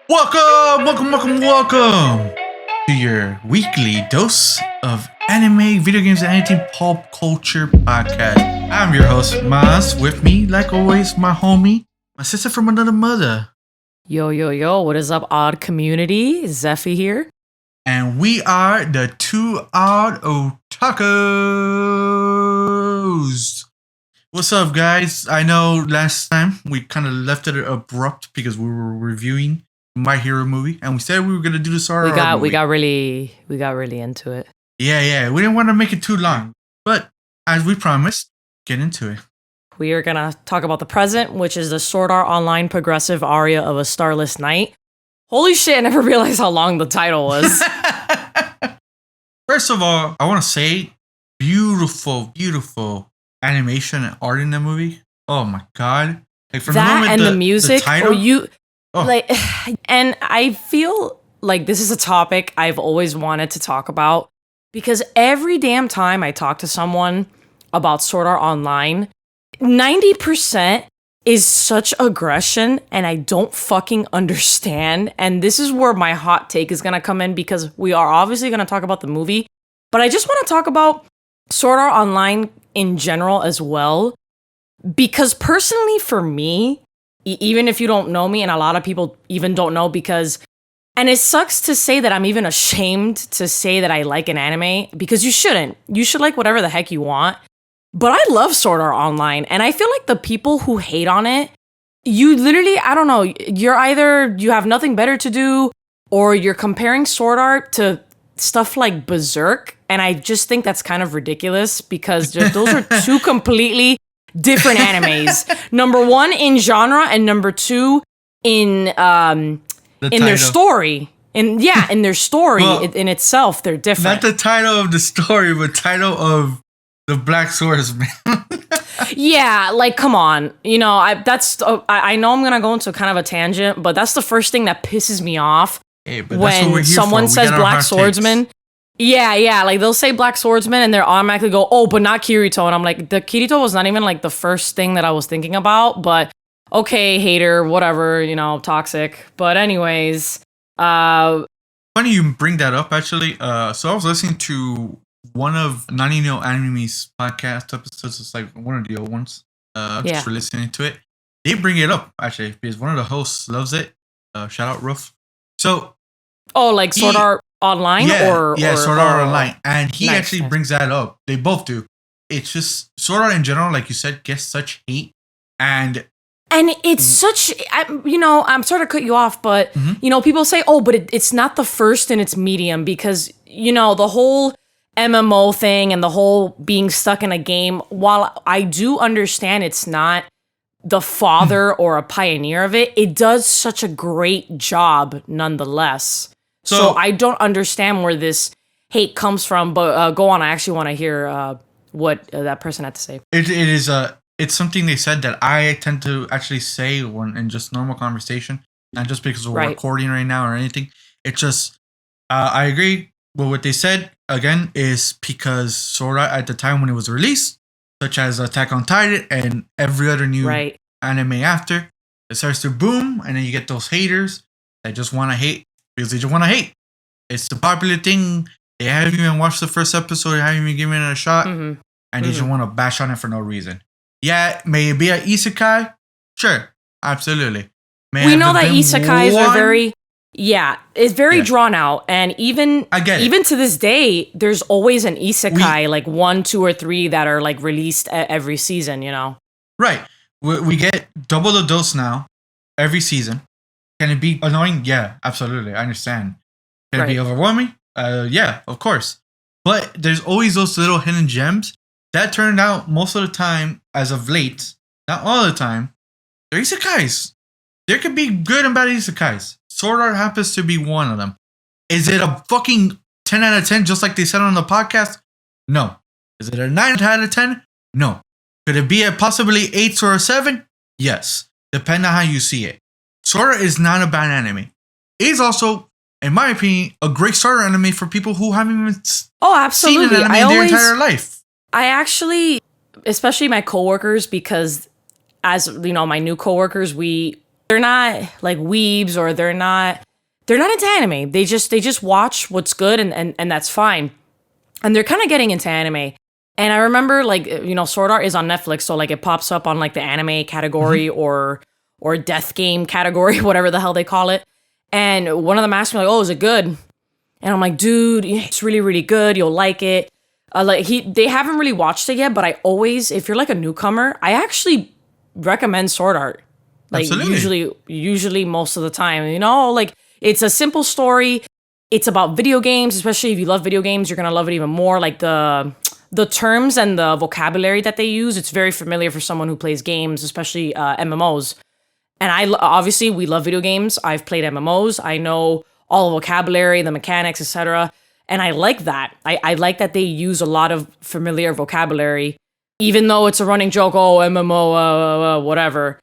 Welcome to your weekly dose of anime, video games, and anything pop culture podcast. I'm your host, Maz. With me, like always, my homie, my sister from another mother. Yo, what is up, Odd community? Zephy here. And we are the two Odd Otakus. What's up, guys? I know last time we kind of left it abrupt because we were reviewing My Hero movie, and we said we were gonna do the Sora movie. We got really into it. Yeah. We didn't want to make it too long, but as we promised, get into it. We are gonna talk about the present, which is the Sword Art Online Progressive Aria of a Starless Night. Holy shit! I never realized how long the title was. First of all, I want to say, beautiful animation and art in the movie. Oh my god! Like from that and the music, and I feel like this is a topic I've always wanted to talk about because every damn time I talk to someone about Sword Art Online, 90% is such aggression and I don't fucking understand. And this is where my hot take is going to come in because we are obviously going to talk about the movie, but I just want to talk about Sword Art Online in general as well. Because personally for me, even if you don't know me, and a lot of people even don't know because, and it sucks to say that I'm even ashamed to say that I like an anime because you shouldn't. You should like whatever the heck you want. But I love Sword Art Online, and I feel like the people who hate on it, you literally, I don't know, you're either, you have nothing better to do, or you're comparing Sword Art to stuff like Berserk, and I just think that's kind of ridiculous because those are two completely different animes. Number one in genre, and number two in their story. In their story well, in itself, they're different. Not the title of the story, but title of the Black Swordsmen. Yeah, like come on, I know I'm gonna go into kind of a tangent, but that's the first thing that pisses me off when someone says Black Swordsman. Yeah, like they'll say Black Swordsman and they'll automatically go, oh, but not Kirito, and I'm like, the Kirito was not even like the first thing that I was thinking about, but okay, hater, whatever, toxic. But anyways, funny you bring that up actually. So I was listening to one of Nani no Anime's podcast episodes. It's like one of the old ones. Just for listening to it. They bring it up actually because one of the hosts loves it. Shout out Ruff. So like Sword Art Online Sword Art Online, and he actually brings that up. They both do. It's just Sword Art in general, like you said, gets such hate, and it's such. I'm sorry to cut you off, but people say, oh, but it's not the first in its medium because the whole MMO thing and the whole being stuck in a game. While I do understand it's not the father or a pioneer of it, it does such a great job nonetheless. So I don't understand where this hate comes from, but go on. I actually want to hear what that person had to say. It's something they said that I tend to actually say when in just normal conversation, not just because we're recording right now or anything. It's just I agree with what they said. Again, is because Sword Art at the time when it was released, such as Attack on Titan and every other new anime after, it starts to boom, and then you get those haters that just want to hate. Because they just want to hate. It's the popular thing. They haven't even watched the first episode. They haven't even given it a shot. And they just want to bash on it for no reason. Yeah, may it be an isekai? Sure. Absolutely. We know that isekais are very... Yeah, it's very drawn out. And even to this day, there's always an isekai, like 1, 2, or 3 that are like released every season, Right. We get double the dose now every season. Can it be annoying? Yeah, absolutely. I understand. Can it be overwhelming? Yeah, of course. But there's always those little hidden gems that turned out most of the time, as of late, not all the time, they're isekais. There could be good and bad isekais. Sword Art happens to be one of them. Is it a fucking 10 out of 10, just like they said on the podcast? No. Is it a 9 out of 10? No. Could it be a possibly 8 or a 7? Yes. Depending on how you see it. Sword Art is not a bad anime. It is also, in my opinion, a great starter anime for people who haven't even seen an anime in their entire life. I actually, especially my coworkers, because as my new coworkers, we they're not like weebs or they're not into anime. They just watch what's good and that's fine. And they're kind of getting into anime. And I remember like, Sword Art is on Netflix. So like it pops up on like the anime category or death game category, whatever the hell they call it. And one of them asked me like, oh, is it good? And I'm like, dude, it's really, really good. You'll like it. They haven't really watched it yet, but I always, if you're like a newcomer, I actually recommend Sword Art. Like usually most of the time, like it's a simple story. It's about video games, especially if you love video games, you're going to love it even more. Like the terms and the vocabulary that they use, it's very familiar for someone who plays games, especially MMOs. And obviously we love video games. I've played MMOs. I know all the vocabulary, the mechanics, etc. And I like that. I like that they use a lot of familiar vocabulary, even though it's a running joke. Oh, MMO, whatever.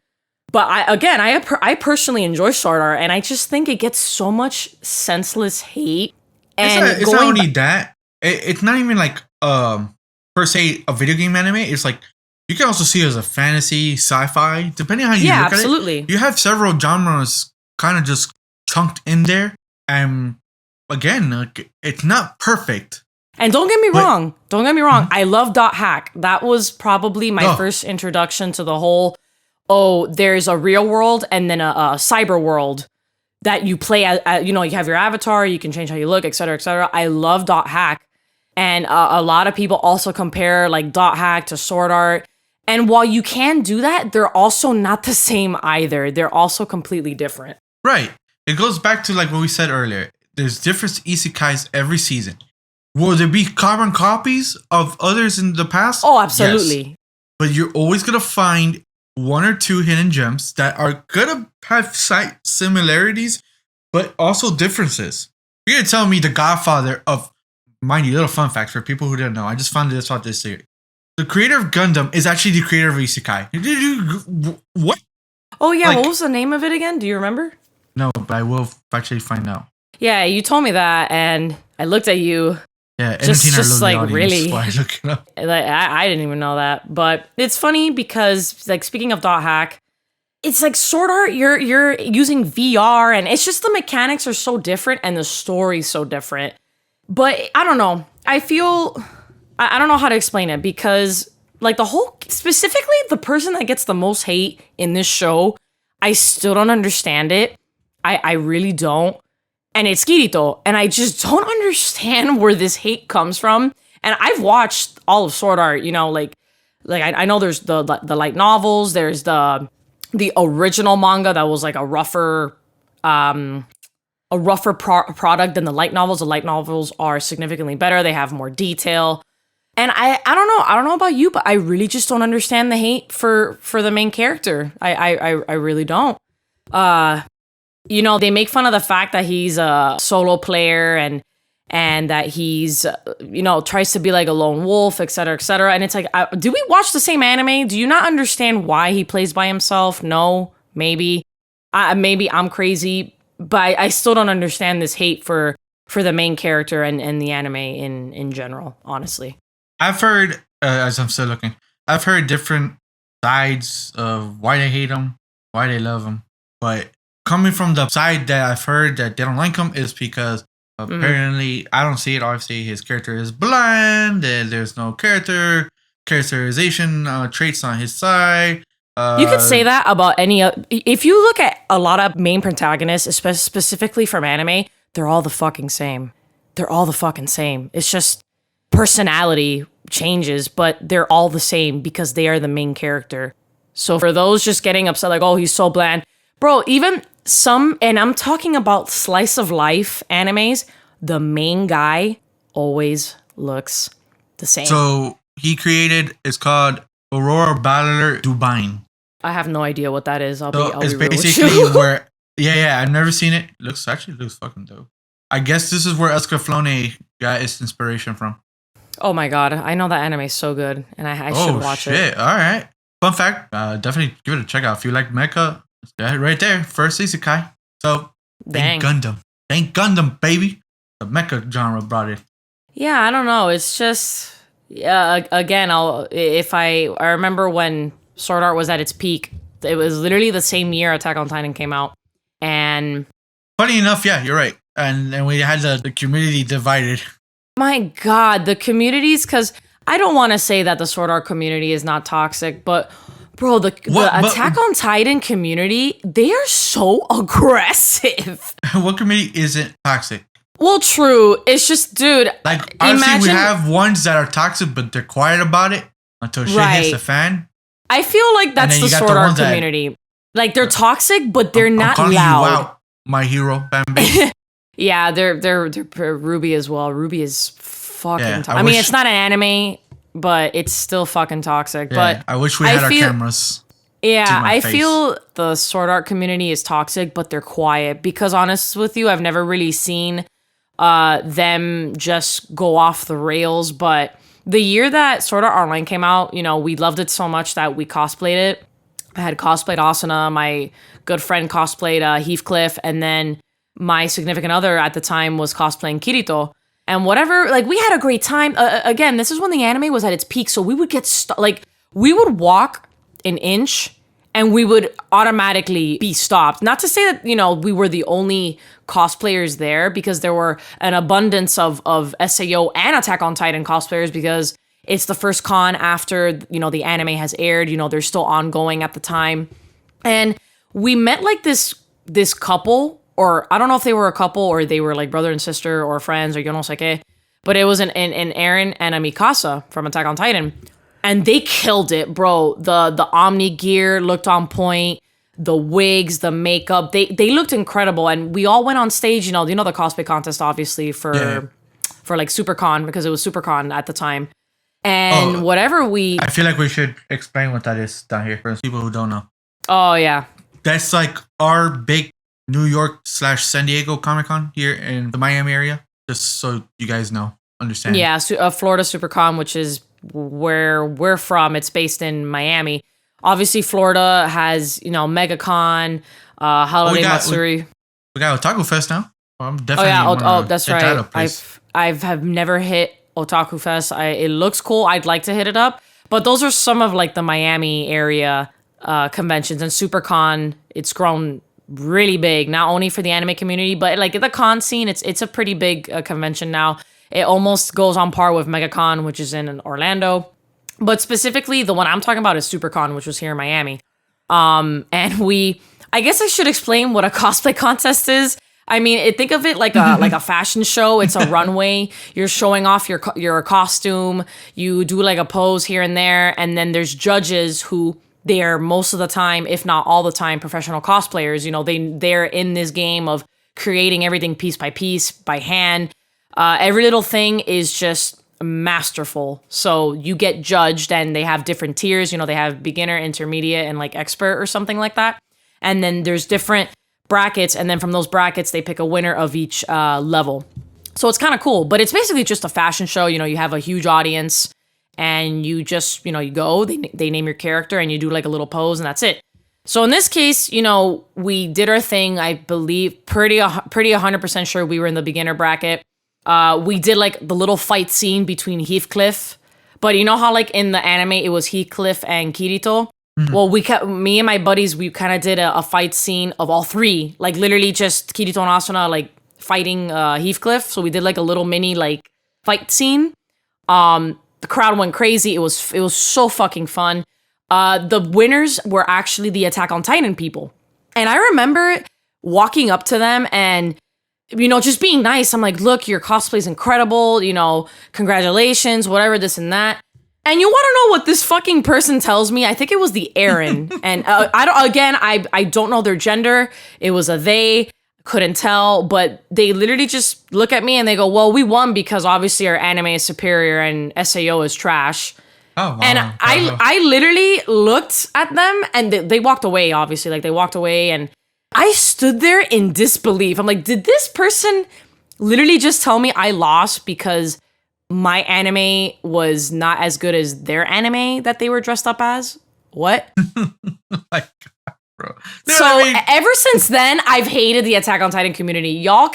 But I personally enjoy Sword Art, and I just think it gets so much senseless hate. And it's not only that. It's not even like per se a video game anime. It's like you can also see it as a fantasy, sci-fi, depending on how you look absolutely. at it. You have several genres kind of just chunked in there, and again, like, it's not perfect. And don't get me wrong. Mm-hmm. I love Dot Hack. That was probably my first introduction to the whole. Oh, there's a real world and then a cyber world that you play at, you have your avatar, you can change how you look, etc., etc. I love Dot Hack. And a lot of people also compare like Dot Hack to Sword Art. And while you can do that, they're also not the same either. They're also completely different. Right. It goes back to like what we said earlier. There's different isekais every season. Will there be carbon copies of others in the past? Oh, absolutely. Yes. But you're always going to find one or two hidden gems that are gonna have slight similarities, but also differences. You're gonna tell me the Godfather of, mind you, little fun fact for people who didn't know. I just found this out this year. The creator of Gundam is actually the creator of Isekai. What? Oh yeah, what was the name of it again? Do you remember? No, but I will actually find out. Yeah, you told me that, and I looked at you. Yeah, just like really. Why I look it up. Like I didn't even know that, but it's funny because like speaking of Dot Hack, it's like Sword Art. You're using VR, and it's just the mechanics are so different, and the story's so different. But I don't know. I feel I don't know how to explain it because like specifically the person that gets the most hate in this show, I still don't understand it. I really don't. And it's Kirito, and I just don't understand where this hate comes from. And I've watched all of Sword Art, like I know there's the light novels, there's the original manga that was like a rougher product than the light novels. The light novels are significantly better. They have more detail. And I don't know about you, but I really just don't understand the hate for the main character. I really don't. They make fun of the fact that he's a solo player and that he's, tries to be like a lone wolf, et cetera, et cetera. And it's like, do we watch the same anime? Do you not understand why he plays by himself? No, maybe. Maybe I'm crazy, but I still don't understand this hate for the main character and the anime in general, honestly. I've heard, as I'm still looking, I've heard different sides of why they hate him, why they love him, but coming from the side that I've heard that they don't like him is because apparently, I don't see it, obviously his character is bland, and there's no characterization traits on his side. You could say that about any, if you look at a lot of main protagonists, specifically from anime, they're all the fucking same. It's just personality changes, but they're all the same because they are the main character. So for those just getting upset, like, oh, he's so bland. Bro, even some, and I'm talking about slice of life animes, the main guy always looks the same. So it's called Aurora Battler Dubine. I have no idea what that is. I'll it's be real basically with you. where, I've never seen it. Looks fucking dope. I guess this is where Escaflowne got its inspiration from. Oh my god, I know that anime is so good, and I should watch it. All right. Fun fact, definitely give it a check out. If you like mecha, it's right there. First isekai. So, Dang. Thank Gundam, baby. The mecha genre brought it. Yeah, I don't know. It's just, again, I remember when Sword Art was at its peak, It was literally the same year Attack on Titan came out. And funny enough, yeah, you're right. And we had the community divided. My God, the communities, because I don't want to say that the Sword Art community is not toxic, but bro, the Attack on Titan community, they are so aggressive. What community isn't toxic? Well, true. It's just, dude. Like, honestly, we have ones that are toxic, but they're quiet about it until shit hits the fan. I feel like that's the Sword Art community. Like, they're toxic, but they're not loud. You out, my hero, Bambi. Yeah, they're Ruby as well. Ruby is fucking toxic. I mean, it's not an anime, but it's still fucking toxic. Yeah, but I wish we had our cameras. Yeah, I feel the Sword Art community is toxic, but they're quiet. Because honest with you, I've never really seen them just go off the rails. But the year that Sword Art Online came out, you know, we loved it so much that we cosplayed it. I had cosplayed Asuna, my good friend cosplayed Heathcliff, and then my significant other at the time was cosplaying Kirito. And whatever, like, we had a great time. Again, this is when the anime was at its peak, so we would get we would walk an inch and we would automatically be stopped. Not to say that, you know, we were the only cosplayers there, because there were an abundance of SAO and Attack on Titan cosplayers, because it's the first con after, you know, the anime has aired. You know, they're still ongoing at the time. And we met like this couple, or I don't know if they were a couple or they were like brother and sister or friends or yo no sé qué, but it was an Eren and a Mikasa from Attack on Titan. And they killed it, bro. The Omni gear looked on point. The wigs, the makeup, they looked incredible. And we all went on stage, you know the cosplay contest, obviously, for like SuperCon, because it was SuperCon at the time. And I feel like we should explain what that is down here for people who don't know. Oh, yeah. That's like our big New York/San Diego Comic-Con here in the Miami area. Just so you guys know, understand. Yeah, Florida SuperCon, which is where we're from. It's based in Miami. Obviously, Florida has, you know, MegaCon, Holiday Matsuri. We got Otaku Fest now. Well, I'm definitely that's right. I've never hit Otaku Fest. It looks cool. I'd like to hit it up. But those are some of like the Miami area conventions. And SuperCon, it's grown really big, not only for the anime community, but like the con scene. It's a pretty big convention now. It almost goes on par with MegaCon, which is in Orlando. But specifically, the one I'm talking about is SuperCon, which was here in Miami. And I guess I should explain what a cosplay contest is. I mean, think of it like a fashion show. It's a runway. You're showing off your costume. You do like a pose here and there, and then there's judges who they are most of the time, if not all the time, professional cosplayers. You know, they're in this game of creating everything piece by piece by hand. Every little thing is just masterful. So you get judged, and they have different tiers. You know, they have beginner, intermediate, and like expert or something like that. And then there's different brackets, and then from those brackets they pick a winner of each level. So it's kind of cool, but it's basically just a fashion show. You know, you have a huge audience, and you just, you know, you go, they name your character, and you do like a little pose, and that's it. So in this case, you know, we did our thing. I believe pretty 100% sure we were in the beginner bracket. We did like the little fight scene between Heathcliff, but you know how like in the anime it was Heathcliff and Kirito. Mm-hmm. Well, me and my buddies, we kind of did a fight scene of all three, like literally just Kirito and Asuna like fighting Heathcliff. So we did like a little mini like fight scene. The crowd went crazy. It was so fucking fun. The winners were actually the Attack on Titan people, and I remember walking up to them and, you know, just being nice. I'm like, look, your cosplay is incredible. You know, congratulations, whatever, this and that. And you want to know what this fucking person tells me? I think it was the Eren. And I don't know their gender. It was a they. Couldn't tell. But they literally just look at me and they go, well, we won because obviously our anime is superior and SAO is trash. Oh, wow. And I literally looked at them and they walked away, obviously. Like, they walked away and I stood there in disbelief. I'm like, did this person literally just tell me I lost because my anime was not as good as their anime that they were dressed up as? What? My God, bro. No, so ever since then, I've hated the Attack on Titan community. Y'all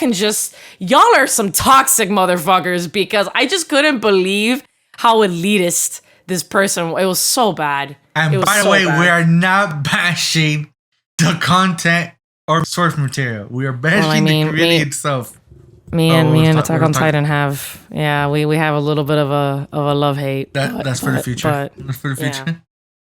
are some toxic motherfuckers, because I just couldn't believe how elitist this person. It was so bad. And by the way, we are not bashing the content or source material. We are bashing the community itself. Me and Attack on Titan have, we have a little bit of a love-hate. That's for the future. That's for the future. Yeah.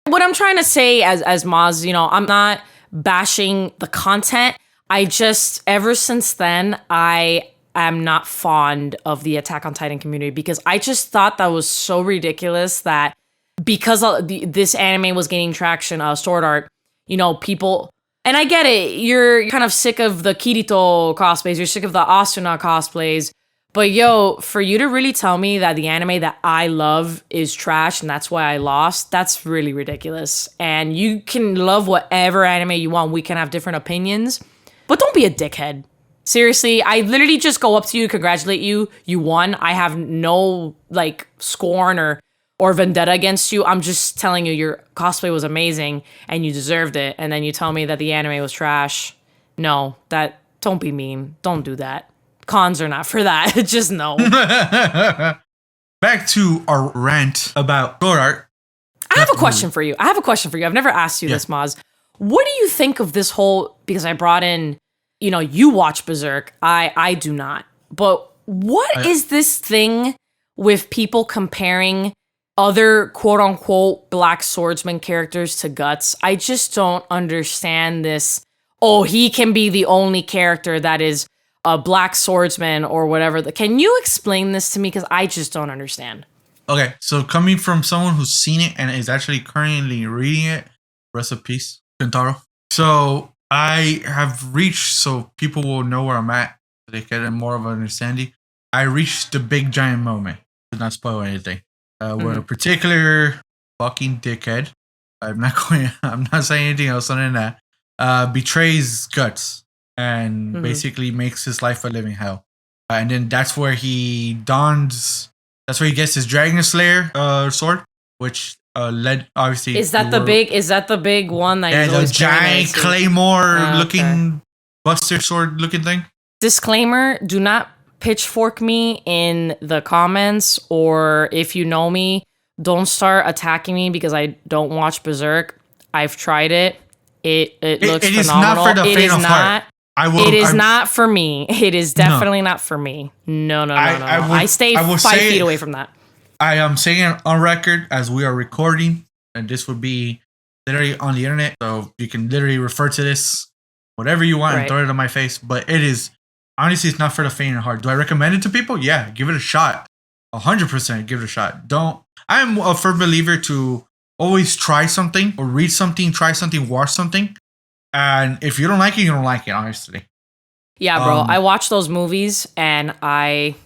What I'm trying to say as Maz, I'm not bashing the content. I just, ever since then, I am not fond of the Attack on Titan community because I just thought that was so ridiculous that because this anime was gaining traction, Sword Art, people... And I get it, you're kind of sick of the Kirito cosplays, you're sick of the Asuna cosplays, but for you to really tell me that the anime that I love is trash and that's why I lost, that's really ridiculous. And you can love whatever anime you want, we can have different opinions, but don't be a dickhead. Seriously, I literally just go up to you, congratulate you, you won. I have no scorn or vendetta against you. I'm just telling you your cosplay was amazing and you deserved it. And then you tell me that the anime was trash. No, don't be mean. Don't do that. Cons are not for that. Just no. Back to our rant about Sword Art. I have a question for you. I've never asked you this, Maz. What do you think of this whole, because I brought in, you watch Berserk. I do not. But what is this thing with people comparing other quote-unquote black swordsman characters to Guts? I just don't understand this. Oh, he can be the only character that is a black swordsman or whatever. Can you explain this to me? Because I just don't understand. Okay, so coming from someone who's seen it and is actually currently reading it, rest in peace, Kentaro. So I have reached, so people will know where I'm at, so they get more of an understanding. I reached the big giant moment. Did not spoil anything. Where a particular fucking dickhead, I'm not saying anything else other than that, betrays Guts and basically makes his life a living hell. And then that's where he that's where he gets his Dragon Slayer sword, which led obviously. Is that the big one that the giant claymore looking buster sword looking thing? Disclaimer, do not pitchfork me in the comments, or if you know me, don't start attacking me because I don't watch Berserk. I've tried it. It looks phenomenal. It is not for the faint of heart. It is not for me. It is definitely not for me. No. I stay 5 feet away from that. I am saying it on record as we are recording, and this would be literally on the internet, so you can literally refer to this whatever you want and throw it in my face. But it is. Honestly, it's not for the faint of heart. Do I recommend it to people? Yeah, give it a shot. 100% give it a shot. I'm a firm believer to always try something or read something, try something, watch something. And if you don't like it, you don't like it, honestly. Yeah, bro. I watched those movies and it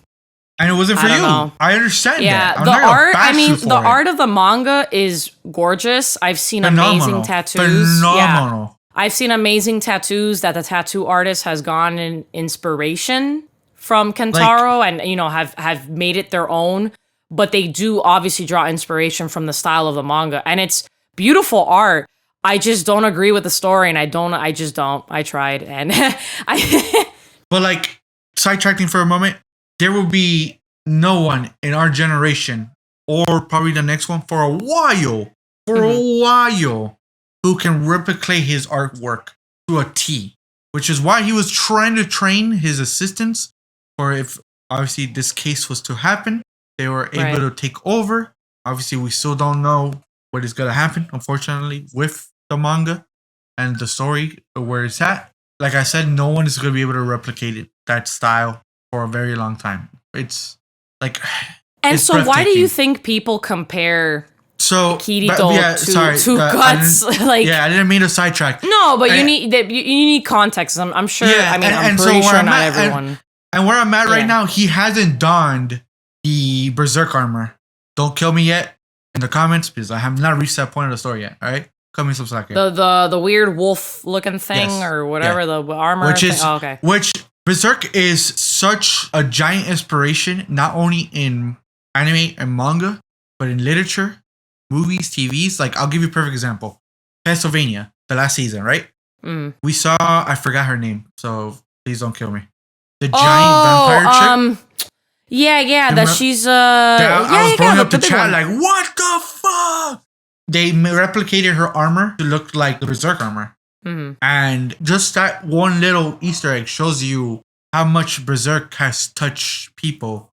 wasn't for you. Know. I understand that. Yeah, the art of the manga is gorgeous. I've seen amazing tattoos. Phenomenal. Yeah. I've seen amazing tattoos that the tattoo artist has gotten inspiration from Kentaro and, have made it their own. But they do obviously draw inspiration from the style of the manga. And it's beautiful art. I just don't agree with the story. And I just don't. I tried. And But sidetracking for a moment, there will be no one in our generation or probably the next one for a while, who can replicate his artwork to a T, which is why he was trying to train his assistants for if obviously this case was to happen, they were able to take over. Obviously, we still don't know what is going to happen, unfortunately, with the manga and the story where it's at. Like I said, no one is going to be able to replicate that style for a very long time. It's like... And so why do you think people compare... Kirito to Guts. I didn't mean to sidetrack. No, but you need context. I'm sure. Yeah, I'm pretty sure not everyone. And where I'm at right now, he hasn't donned the Berserk armor. Don't kill me yet in the comments because I have not reached that point of the story yet. All right, cut me some slack here. The weird wolf looking thing or whatever the armor. Which Berserk is such a giant inspiration, not only in anime and manga, but in literature. Movies, TVs, I'll give you a perfect example. Castlevania, the last season, right? We saw, I forgot her name, so please don't kill me. The giant vampire chick. Yeah, that she's I was blowing up the big chat one. like, what the fuck? They replicated her armor to look like the Berserk armor. Mm-hmm. And just that one little Easter egg shows you how much Berserk has touched people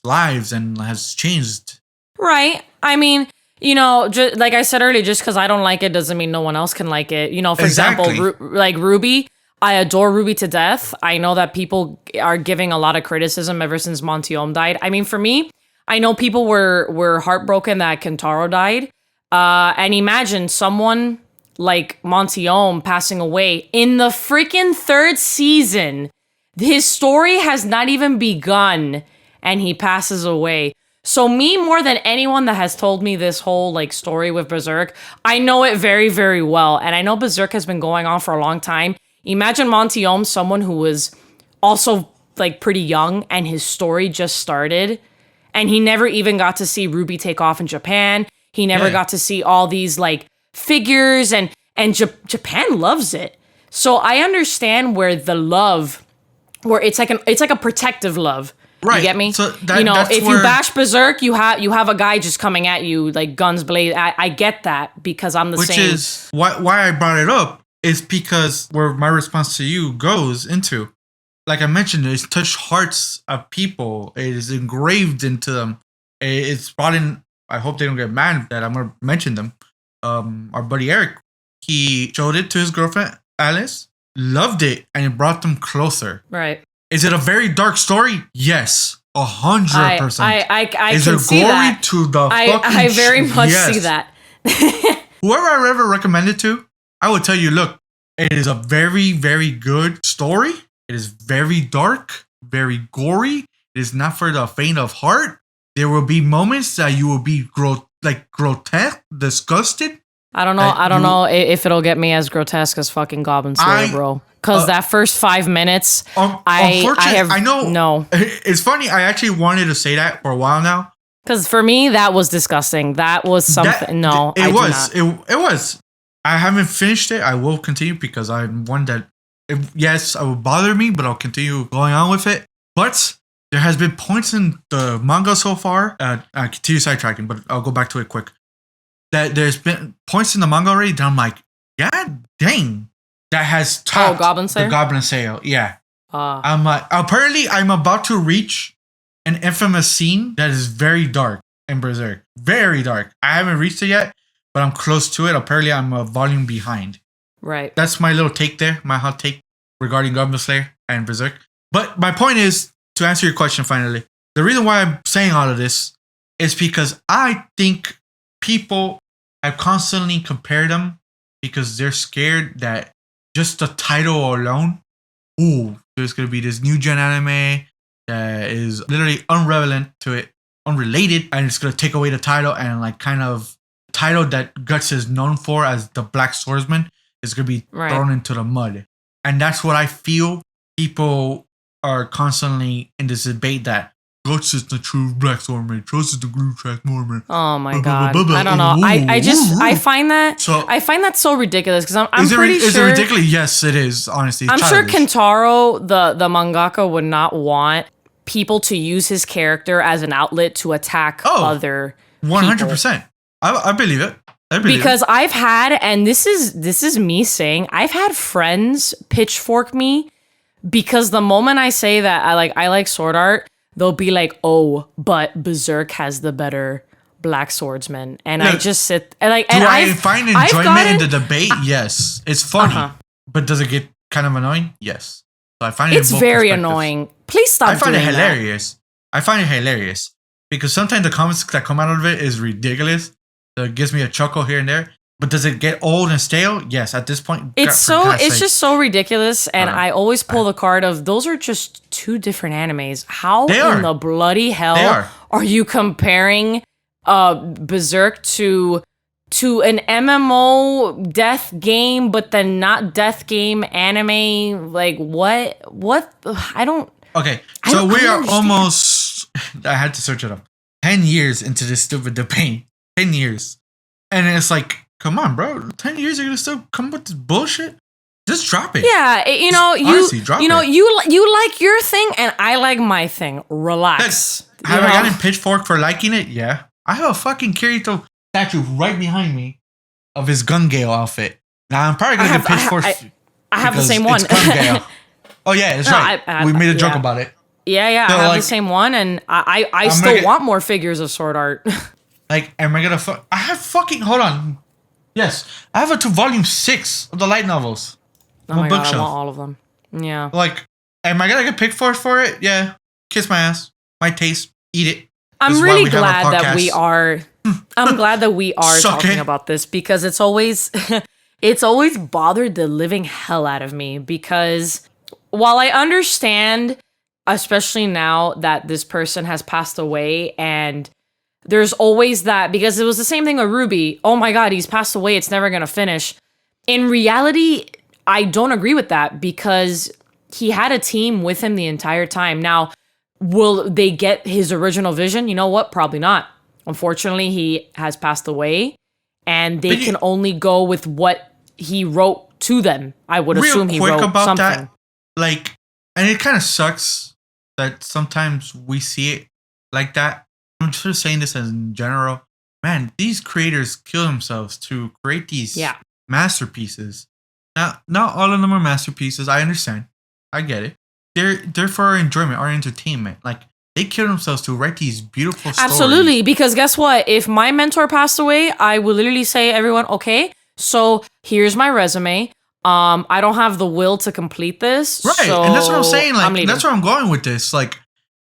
lives and has changed. Right. I mean, you know, like I said earlier, just because I don't like it doesn't mean no one else can like it. You know, for example, like Ruby, I adore Ruby to death. I know that people are giving a lot of criticism ever since Montiome died. I mean, for me, I know people were heartbroken that Kentaro died. And imagine someone like Montiome passing away in the freaking 3rd season. His story has not even begun and he passes away. So me, more than anyone that has told me this whole like story with Berserk, I know it very, very well. And I know Berserk has been going on for a long time. Imagine Montiome, someone who was also like pretty young and his story just started. And he never even got to see Ruby take off in Japan. He never got to see all these like figures and Japan loves it. So I understand where the love, where it's like a protective love. Right. You get me? So you know, if you bash Berserk, you have a guy just coming at you like guns blazing. I get that because I'm the same. Which is why I brought it up is because where my response to you goes into, like I mentioned, it's touched hearts of people. It is engraved into them. It's brought in. I hope they don't get mad that I'm gonna mention them. Our buddy Eric, he showed it to his girlfriend Alice, loved it, and it brought them closer. Right. Is it a very dark story? Yes, 100%. I is can it see gory that. to the I very much see that. Whoever I ever recommend it to, I would tell you, look, it is a very, very good story. It is very dark, very gory. It is not for the faint of heart. There will be moments that you will be grotesque, disgusted. I don't know if it'll get me as grotesque as fucking Goblin Slayer, bro. Because that first 5 minutes, I know. No. It's funny. I actually wanted to say that for a while now. Because for me, that was disgusting. That was something. It was. I haven't finished it. I will continue because I'm one that, yes, it will bother me, but I'll continue going on with it. But there has been points in the manga so far. I continue sidetracking, but I'll go back to it quick. That there's been points in the manga already that I'm like, God dang, that has topped Goblin Slayer? The Goblin Slayer. Yeah. I'm like, apparently I'm about to reach an infamous scene that is very dark in Berserk. Very dark. I haven't reached it yet, but I'm close to it. Apparently I'm a volume behind. Right. That's my little take there, my hot take regarding Goblin Slayer and Berserk. But my point is, to answer your question finally, the reason why I'm saying all of this is because I think people have constantly compared them because they're scared that just the title alone, there's going to be this new gen anime that is literally unrelevant to it, unrelated, and it's going to take away the title and like kind of title that Guts is known for as the Black Swordsman is going to be thrown into the mud. And that's what I feel people are constantly in this debate that Guts is the true Black Swordsman, Trust is the true Black Swordsman. Oh my god. I don't know. I find that so ridiculous because I'm pretty sure. Is it ridiculous? Yes, it is, honestly. I'm sure Kentaro, the mangaka, would not want people to use his character as an outlet to attack other 100%. I believe it. Because I've had, and this is me saying, I've had friends pitchfork me because the moment I say that I like sword art, they'll be like, "Oh, but Berserk has the better Black Swordsman," and I just sit and like. And I find enjoyment in the debate? Yes, it's funny, but does it get kind of annoying? Yes. So I find it's very annoying. Please stop. I find it hilarious. I find it hilarious because sometimes the comments that come out of it is ridiculous. So it gives me a chuckle here and there. But does it get old and stale? Yes, at this point. It's just so ridiculous. And I always pull the card of those are just two different animes. How in the bloody hell are you comparing Berserk to an MMO death game, but then not death game anime? Like what? I don't. Okay, so we are almost. I had to search it up. 10 years into this stupid debate. 10 years, and it's like. Come on, bro. 10 years, you're going to still come with this bullshit? Just drop it. Yeah, you know, Honestly, drop you know, it. you like your thing and I like my thing. Relax. Have I gotten pitchfork for liking it? Yeah. I have a fucking Kirito statue right behind me of his Gun Gale outfit. Now I'm probably gonna get pitchfork. I have the same one. Oh yeah, that's right. We made a joke about it. Yeah, so I have the same one, and I still want more figures of sword art. Like, am I gonna? I have fucking. Hold on. Yes, I have to volume 6 of the light novels. Oh my god, I want all of them. Yeah. Like, am I gonna get pitchfork for it? Yeah. Kiss my ass. My taste. Eat it. I'm really glad that we are. I'm glad that we are talking about this because it's always bothered the living hell out of me because while I understand, especially now that this person has passed away and there's always that because it was the same thing with Ruby. Oh my god, he's passed away. It's never going to finish. In reality, I don't agree with that because he had a team with him the entire time. Now, will they get his original vision? You know what? Probably not. Unfortunately, he has passed away and they can only go with what he wrote to them. I would assume he wrote something. That, like, and it kind of sucks that sometimes we see it like that. I'm just saying this as in general. Man, these creators kill themselves to create these masterpieces. Now, not all of them are masterpieces. I understand. I get it. They're for our enjoyment, our entertainment. Like, they kill themselves to write these beautiful stories. Absolutely, because guess what? If my mentor passed away, I would literally say, everyone, okay, so here's my resume. I don't have the will to complete this. Right, so and that's what I'm saying. Like, that's where I'm going with this. Like,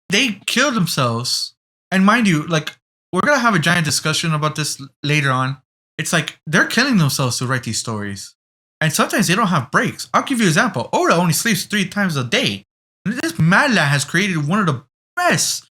they kill themselves. And mind you, like, we're going to have a giant discussion about this later on. It's like, they're killing themselves to write these stories. And sometimes they don't have breaks. I'll give you an example. Oda only sleeps 3 times a day. This mad lad has created one of the best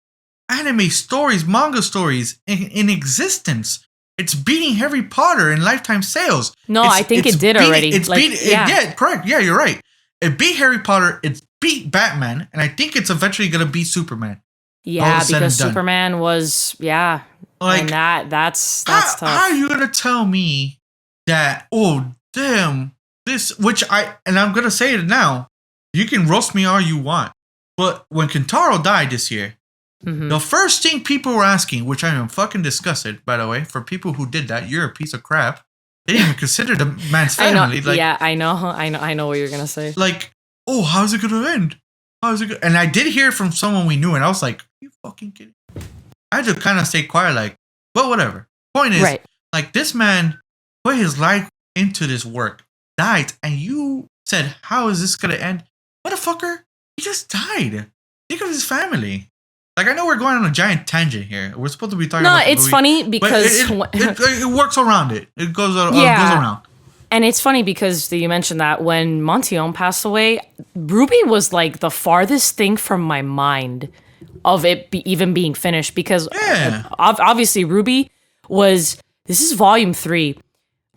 anime stories, manga stories in existence. It's beating Harry Potter in lifetime sales. No, I think it did already. Yeah, correct. Yeah, you're right. It beat Harry Potter. It beat Batman. And I think it's eventually going to beat Superman. Yeah, because Superman was, like, and that's tough. How are you going to tell me that, oh, damn, I'm going to say it now. You can roast me all you want. But when Kentaro died this year, the first thing people were asking, which I am fucking disgusted, by the way, for people who did that, you're a piece of crap. They didn't even consider the man's family. I know what you're going to say. Like, oh, how's it going to end? How's it going? And I did hear from someone we knew, and I was like, are you fucking kidding? I had to kind of stay quiet, like, but whatever. Point is, like, this man put his life into this work, died, and you said, how is this going to end? Motherfucker, he just died. Think of his family. Like, I know we're going on a giant tangent here. We're supposed to be talking about the movie, funny because it works around it. It goes around. And it's funny because you mentioned that when Montion passed away, Ruby was like the farthest thing from my mind of it even being finished because obviously Ruby this is volume 3.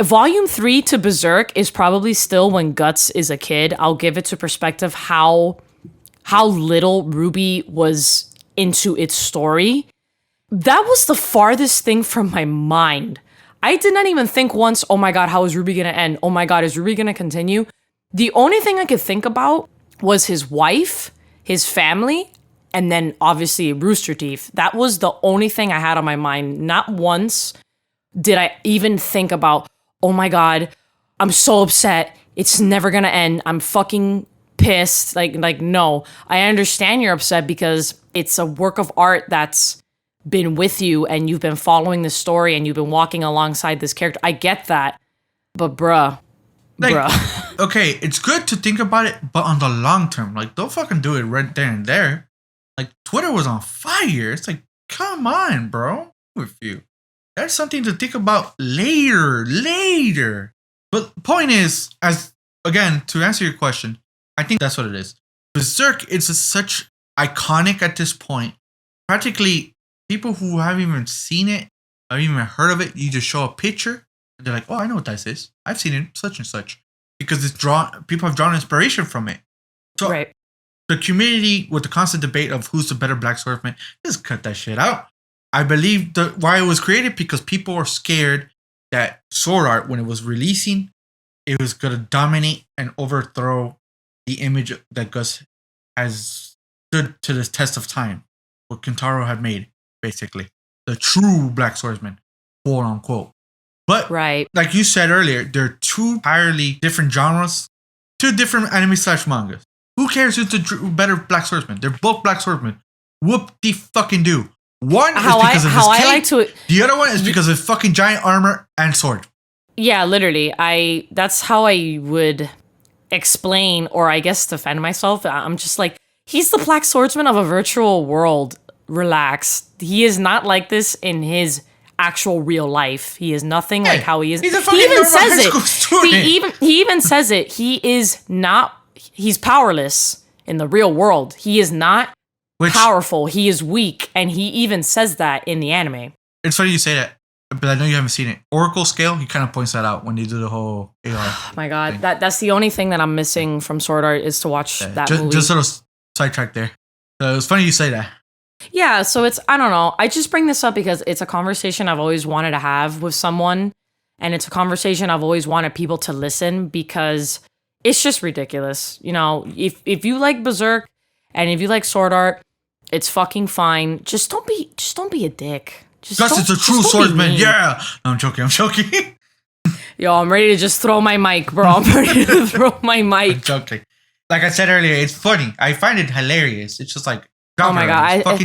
Volume 3 to Berserk is probably still when Guts is a kid. I'll give it to perspective how little Ruby was into its story. That was the farthest thing from my mind. I did not even think once, oh my god, how is Ruby gonna end? Oh my god, is Ruby gonna continue? The only thing I could think about was his wife, his family, and then obviously Rooster Teeth. That was the only thing I had on my mind. Not once did I even think about, oh my god, I'm so upset. It's never gonna end. I'm fucking pissed. Like no. I understand you're upset because it's a work of art that's been with you and you've been following the story and you've been walking alongside this character. I get that. But bruh. Okay, it's good to think about it, but on the long term, like, don't fucking do it right there and there. Like, Twitter was on fire. It's like, come on, bro. With you. That's something to think about later. But the point is, again, to answer your question, I think that's what it is. Berserk is such iconic at this point. Practically, people who haven't even seen it, haven't even heard of it, you just show a picture, and they're like, oh, I know what this is. I've seen it, such and such. Because people have drawn inspiration from it. So the community, with the constant debate of who's the better black swordsman, just cut that shit out. I believe why it was created because people were scared that sword art, when it was releasing, it was going to dominate and overthrow the image that Gus has stood to the test of time. What Kentaro had made, basically. The true Black Swordsman, quote unquote. But, like you said earlier, they're two entirely different genres, two different anime / mangas. Who cares who's the better Black Swordsman? They're both Black Swordsmen. Whoop de fucking do. One is because of his cape. The other one is because of fucking giant armor and sword. Yeah, literally. That's how I would explain, or I guess defend myself. I'm just like, he's the Black Swordsman of a virtual world. Relax. He is not like this in his actual real life. He is nothing like how he is. He's a fucking normal high school student. He even says it. He is not. He's powerless in the real world. He is not powerful. He is weak, and he even says that in the anime. It's funny you say that, but I know you haven't seen it. Oracle scale. He kind of points that out when they do the whole AR. Oh my god, that's the only thing that I'm missing from Sword Art is to watch that movie. Just a little sidetrack there. So it's funny you say that. Yeah, so I don't know. I just bring this up because it's a conversation I've always wanted to have with someone. And it's a conversation I've always wanted people to listen because it's just ridiculous. You know, if you like Berserk and if you like Sword Art, it's fucking fine. Just don't be a dick. Gus is a true swordsman. Yeah. No, I'm joking. Yo, I'm ready to just throw my mic, bro. I'm ready to throw my mic. I'm joking. Like I said earlier, it's funny. I find it hilarious. It's just like, oh my god! I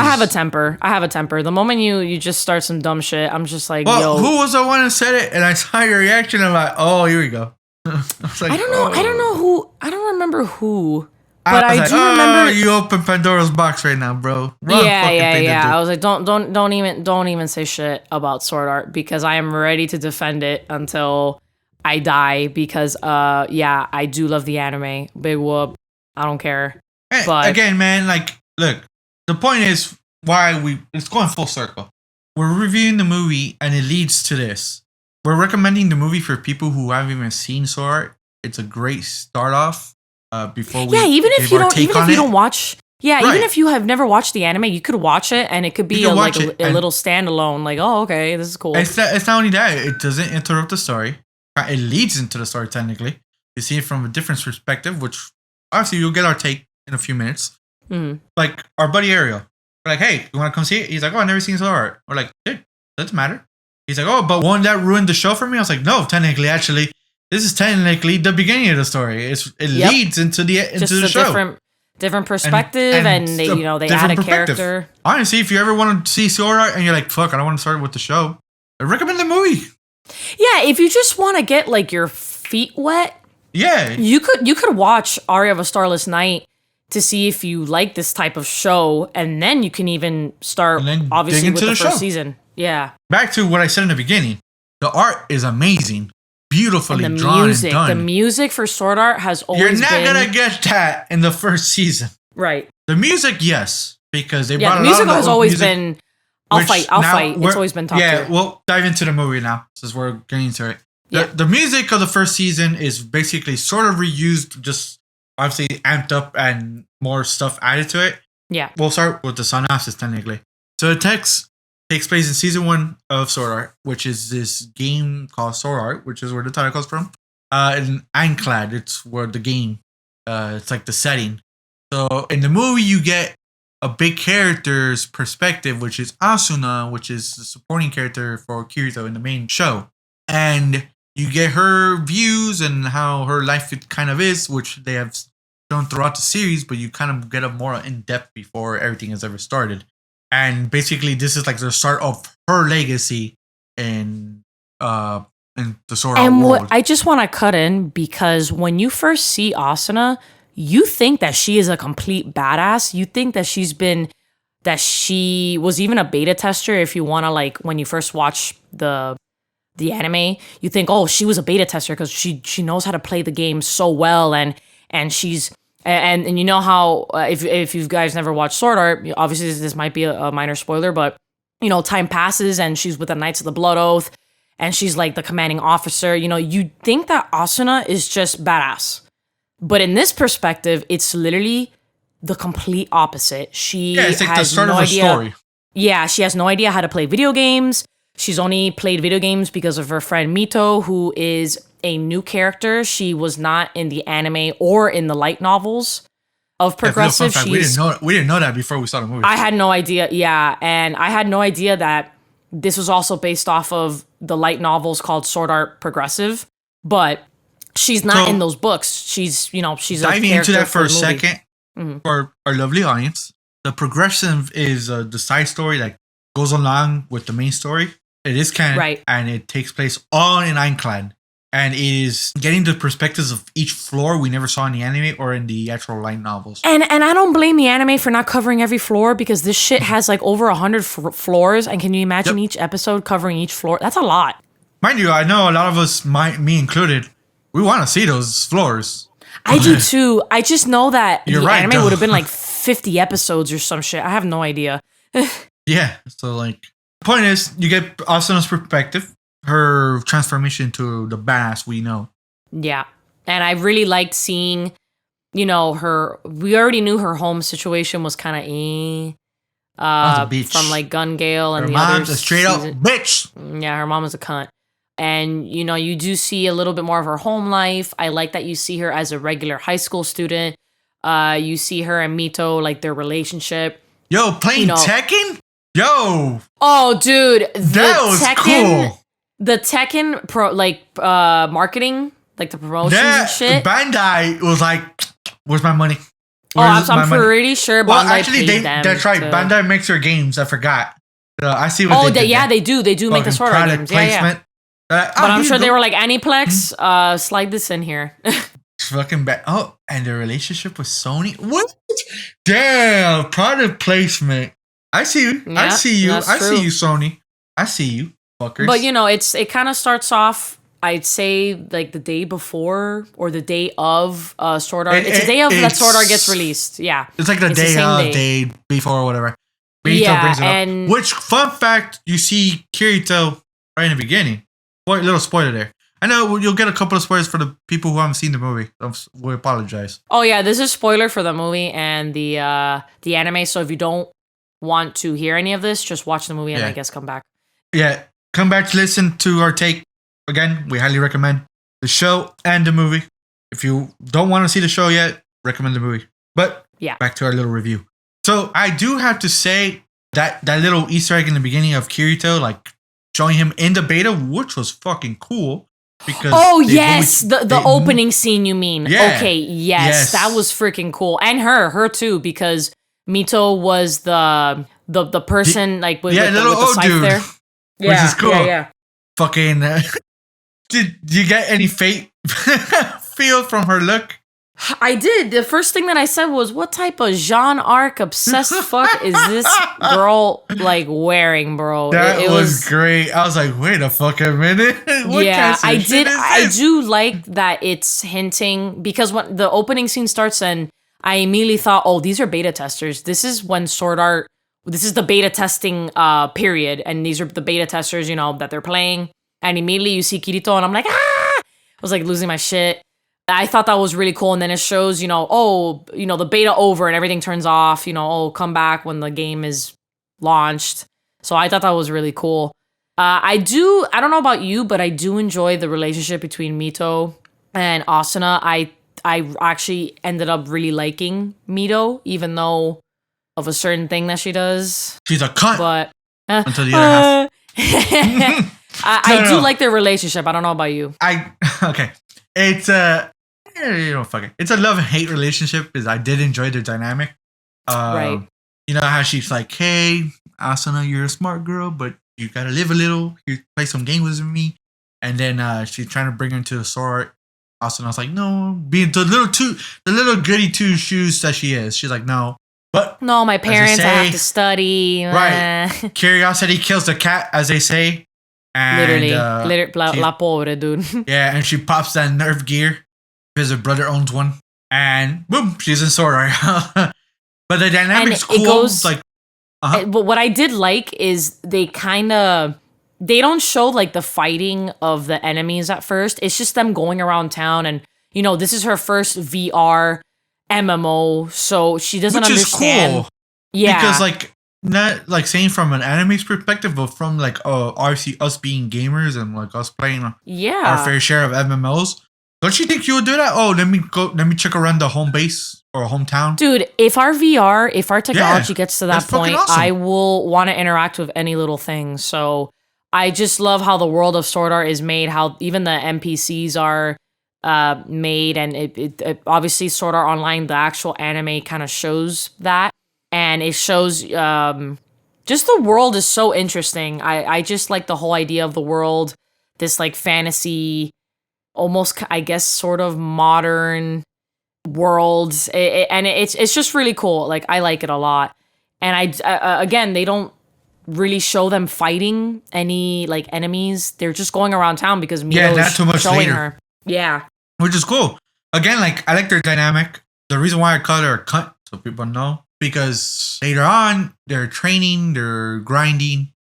have a temper. The moment you just start some dumb shit, I'm just like, well, yo. Who was the one who said it? And I saw your reaction. I'm like, oh, here we go. I was like, I don't know who. I don't remember who. But I do remember. You open Pandora's box right now, bro. Yeah. I was like, don't even say shit about Sword Art because I am ready to defend it until I die. Because I do love the anime. Big whoop. I don't care. But again, man, like, look, the point is it's going full circle. We're reviewing the movie and it leads to this. We're recommending the movie for people who haven't even seen Sword Art. It's a great start off before we even if you don't watch even if you have never watched the anime, you could watch it and it could be a little standalone, like, oh, okay, this is cool. It's not only that, it doesn't interrupt the story. It leads into the story technically. You see it from a different perspective, which obviously you'll get our take in a few minutes. Mm-hmm. Like our buddy Ariel. We're like, hey, you want to come see it? He's like, oh, I've never seen Sword Art. We're like, dude, doesn't matter. He's like, oh, but won't that ruin the show for me? I was like, no, technically, actually, this is technically the beginning of the story. It leads into the show. Different perspective, and they add a character. Honestly, if you ever want to see Sword Art and you're like, fuck, I don't want to start with the show, I recommend the movie. Yeah, if you just want to get like your feet wet, yeah, you could watch Aria of a Starless Night to see if you like this type of show, and then you can even start obviously with the first season. Yeah. Back to what I said in the beginning, the art is amazing, beautifully drawn and done. The music for Sword Art has always been. You're not gonna get that in the first season, right? The music, yes, because they brought the music has always been. I'll fight. It's always been top tier. Yeah, we'll dive into the movie now since we're getting into it. The music of the first season is basically sort of reused, just obviously amped up and more stuff added to it. Yeah. We'll start with the synopsis technically. So the text takes place in season 1 of Sword Art, which is this game called Sword Art, which is where the title comes from. In Ainclad, it's where the game, it's like the setting. So in the movie, you get a big character's perspective, which is Asuna, which is the supporting character for Kirito in the main show. And you get her views and how her life kind of is, which they have shown throughout the series, but you kind of get a more in-depth before everything has ever started. And basically, this is like the start of her legacy in the Sword Art world. I just want to cut in because when you first see Asuna, you think that she is a complete badass. You think that she was even a beta tester. If you want to, like, when you first watch the anime, you think, oh, she was a beta tester because she knows how to play the game so well, and she's and you know how if you guys never watched Sword Art, obviously this might be a minor spoiler, but you know, time passes and she's with the Knights of the Blood Oath, and she's like the commanding officer. You know, you think that Asuna is just badass, but in this perspective, it's literally the complete opposite. She it's like has the start no of her idea. story. Yeah, she has no idea how to play video games. She's only played video games because of her friend Mito, who is a new character. She was not in the anime or in the light novels of Progressive. We didn't know that before we saw the movie. I had no idea. Yeah, and I had no idea that this was also based off of the light novels called Sword Art Progressive. But she's not in those books. She's diving into that for a second for our lovely audience. The Progressive is the side story that goes along with the main story. It is canon, right, and it takes place all in Ironclad. And it is getting the perspectives of each floor we never saw in the anime or in the actual light novels. And I don't blame the anime for not covering every floor, because this shit has like over 100 floors. And can you imagine each episode covering each floor? That's a lot. Mind you, I know a lot of us, me included, we want to see those floors. I do too. I just know that the right, anime would have been like 50 episodes or some shit. I have no idea. Yeah. So like, the point is, you get Asuna's perspective. Her transformation to the badass we know. Yeah. And I really liked seeing, her. We already knew her home situation was kind of from like Gun Gale and her the mom's others. A straight up bitch. Yeah, her mom is a cunt. And, you do see a little bit more of her home life. I like that you see her as a regular high school student. You see her and Mito, like their relationship. Yo, playing Tekken? Yo. Oh, dude. That was Tekken, cool. The Tekken marketing, like the promotions and shit. Bandai was like, "Where's my money?" I'm pretty sure Bandai paid them. That's right. Bandai makes their games. I forgot. I see what they did. Yeah, they do. They do make the Sword Art games. Yeah. But I'm sure they were like, Aniplex, slide this in here. Fucking bad. Oh, and the relationship with Sony. What? Damn, product placement. I see you. Yeah, I see you. I see you, Sony. I see you. Fuckers. But it kind of starts off, I'd say, like the day before or the day of Sword Art. It's the day of that Sword Art gets released. Yeah, it's like the day before or whatever. Kirito brings it up. Which, fun fact, you see Kirito right in the beginning. Little spoiler there. I know you'll get a couple of spoilers for the people who haven't seen the movie. We apologize. Oh yeah, this is spoiler for the movie and the anime. So if you don't want to hear any of this, just watch the movie and I guess come back. Yeah. Come back to listen to our take. Again, we highly recommend the show and the movie. If you don't want to see the show yet, recommend the movie. But back to our little review. So I do have to say that little Easter egg in the beginning of Kirito, like showing him in the beta, which was fucking cool. Because the opening scene, you mean? Yeah. Okay, yes, that was freaking cool, and her too, because Mito was the person with the scythe dude. there. Which is cool. Yeah. Fucking. Did you get any fate feel from her look? I did. The first thing that I said was, "What type of Jean Arc obsessed fuck is this girl wearing, bro?" That was great. I was like, "Wait a fucking minute." I did. I do like that it's hinting, because when the opening scene starts, and I immediately thought, "Oh, these are beta testers. This is when Sword Art." This is the beta testing period, and these are the beta testers, that they're playing. And immediately you see Kirito, and I'm like, ah! I was like losing my shit. I thought that was really cool. And then it shows, the beta over and everything turns off. Come back when the game is launched. So I thought that was really cool. I don't know about you, but I do enjoy the relationship between Mito and Asuna. I actually ended up really liking Mito, even though of a certain thing that she does. She's a cunt. But until the other half. I do like their relationship. I don't know about you. Okay. It's fuck it. It's a love and hate relationship, because I did enjoy their dynamic. Right. You know how she's like, "Hey, Asuna, you're a smart girl, but you gotta live a little. You play some games with me." And then she's trying to bring her into the sword. Asuna's like, "No," being the little goody two shoes that she is. She's like, "No." But no, my parents, I have to study. Right. Curiosity kills the cat, as they say. And, literally, la pobre, dude. Yeah, and she pops that nerf gear because her brother owns one. And boom, she's in Sword Art. But the dynamic's cool. But what I did like is they don't show the fighting of the enemies at first. It's just them going around town, and this is her first VR MMO, so she doesn't understand. Which is cool. Yeah. Because not like saying from an anime's perspective, but from like obviously us being gamers and like us playing our fair share of MMOs. Don't you think you would do that? Oh, let me check around the home base or hometown. Dude, if our technology gets to that point, awesome. I will want to interact with any little thing. So I just love how the world of Sword Art is made, how even the NPCs are made, and it obviously Sword Art Online, the actual anime kind of shows that, and it shows just the world is so interesting. I just like the whole idea of the world, this like fantasy, almost I guess sort of modern world, and it's just really cool. Like I like it a lot, and again they don't really show them fighting any like enemies. They're just going around town because Mito's not too much showing later. her. Yeah. Which is cool. Again, like I like their dynamic. The reason why I call her a cunt, so people know, because later on they're training, they're grinding.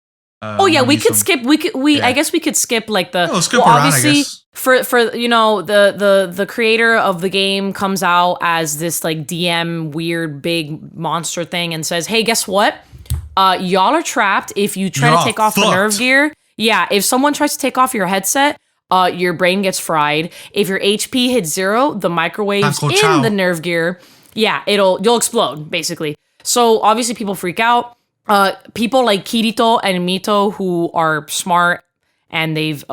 We could skip. I guess we could skip like the. Skip around, obviously, I guess. For you know the creator of the game comes out as this like DM weird big monster thing and says, "Hey, guess what? Y'all are trapped if you try to take off the nerve gear. Yeah, if someone tries to take off your headset." Your brain gets fried. If your HP hits 0, the microwaves in the nerve gear, you'll explode, basically. So obviously people freak out. People like Kirito and Mito who are smart and they've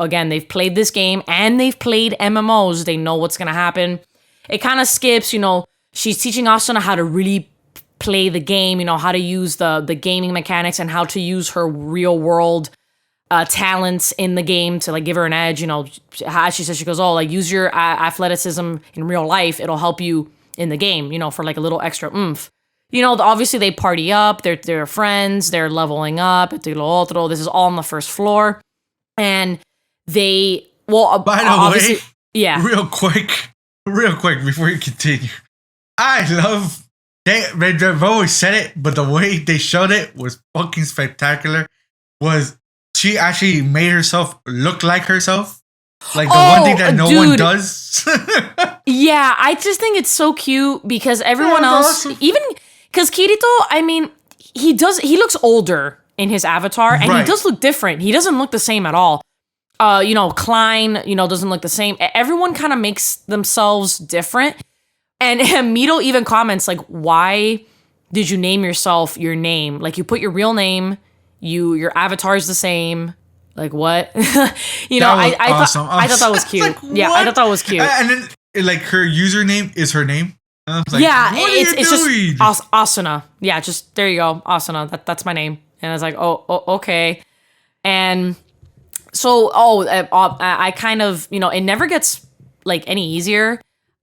played this game and they've played MMOs. They know what's gonna happen. It kind of skips, she's teaching Asuna how to really play the game, how to use the gaming mechanics and how to use her real world talents in the game to like give her an edge. How she says, she goes, like use your athleticism in real life. It'll help you in the game, for like a little extra oomph. Obviously they party up. They're friends. They're leveling up. This is all on the first floor, and they by the way, yeah. Real quick before you continue, I love they've always said it, but the way they showed it was fucking spectacular. She actually made herself look like herself. Like the one thing that no one does. Yeah, I just think it's so cute because everyone else, awesome. Even because Kirito, I mean, he looks older in his avatar and he does look different. He doesn't look the same at all. Klein, doesn't look the same. Everyone kind of makes themselves different. And Mito even comments like, why did you name yourself your name? Like you put your real name, your avatar is the same. Like what? Awesome. I thought that was cute. Like, I thought that was cute. And then like her username is her name. And I was like, it's just Asuna. Yeah, just there you go, Asuna. That's my name. And I was like, oh okay. And so I kind of it never gets like any easier,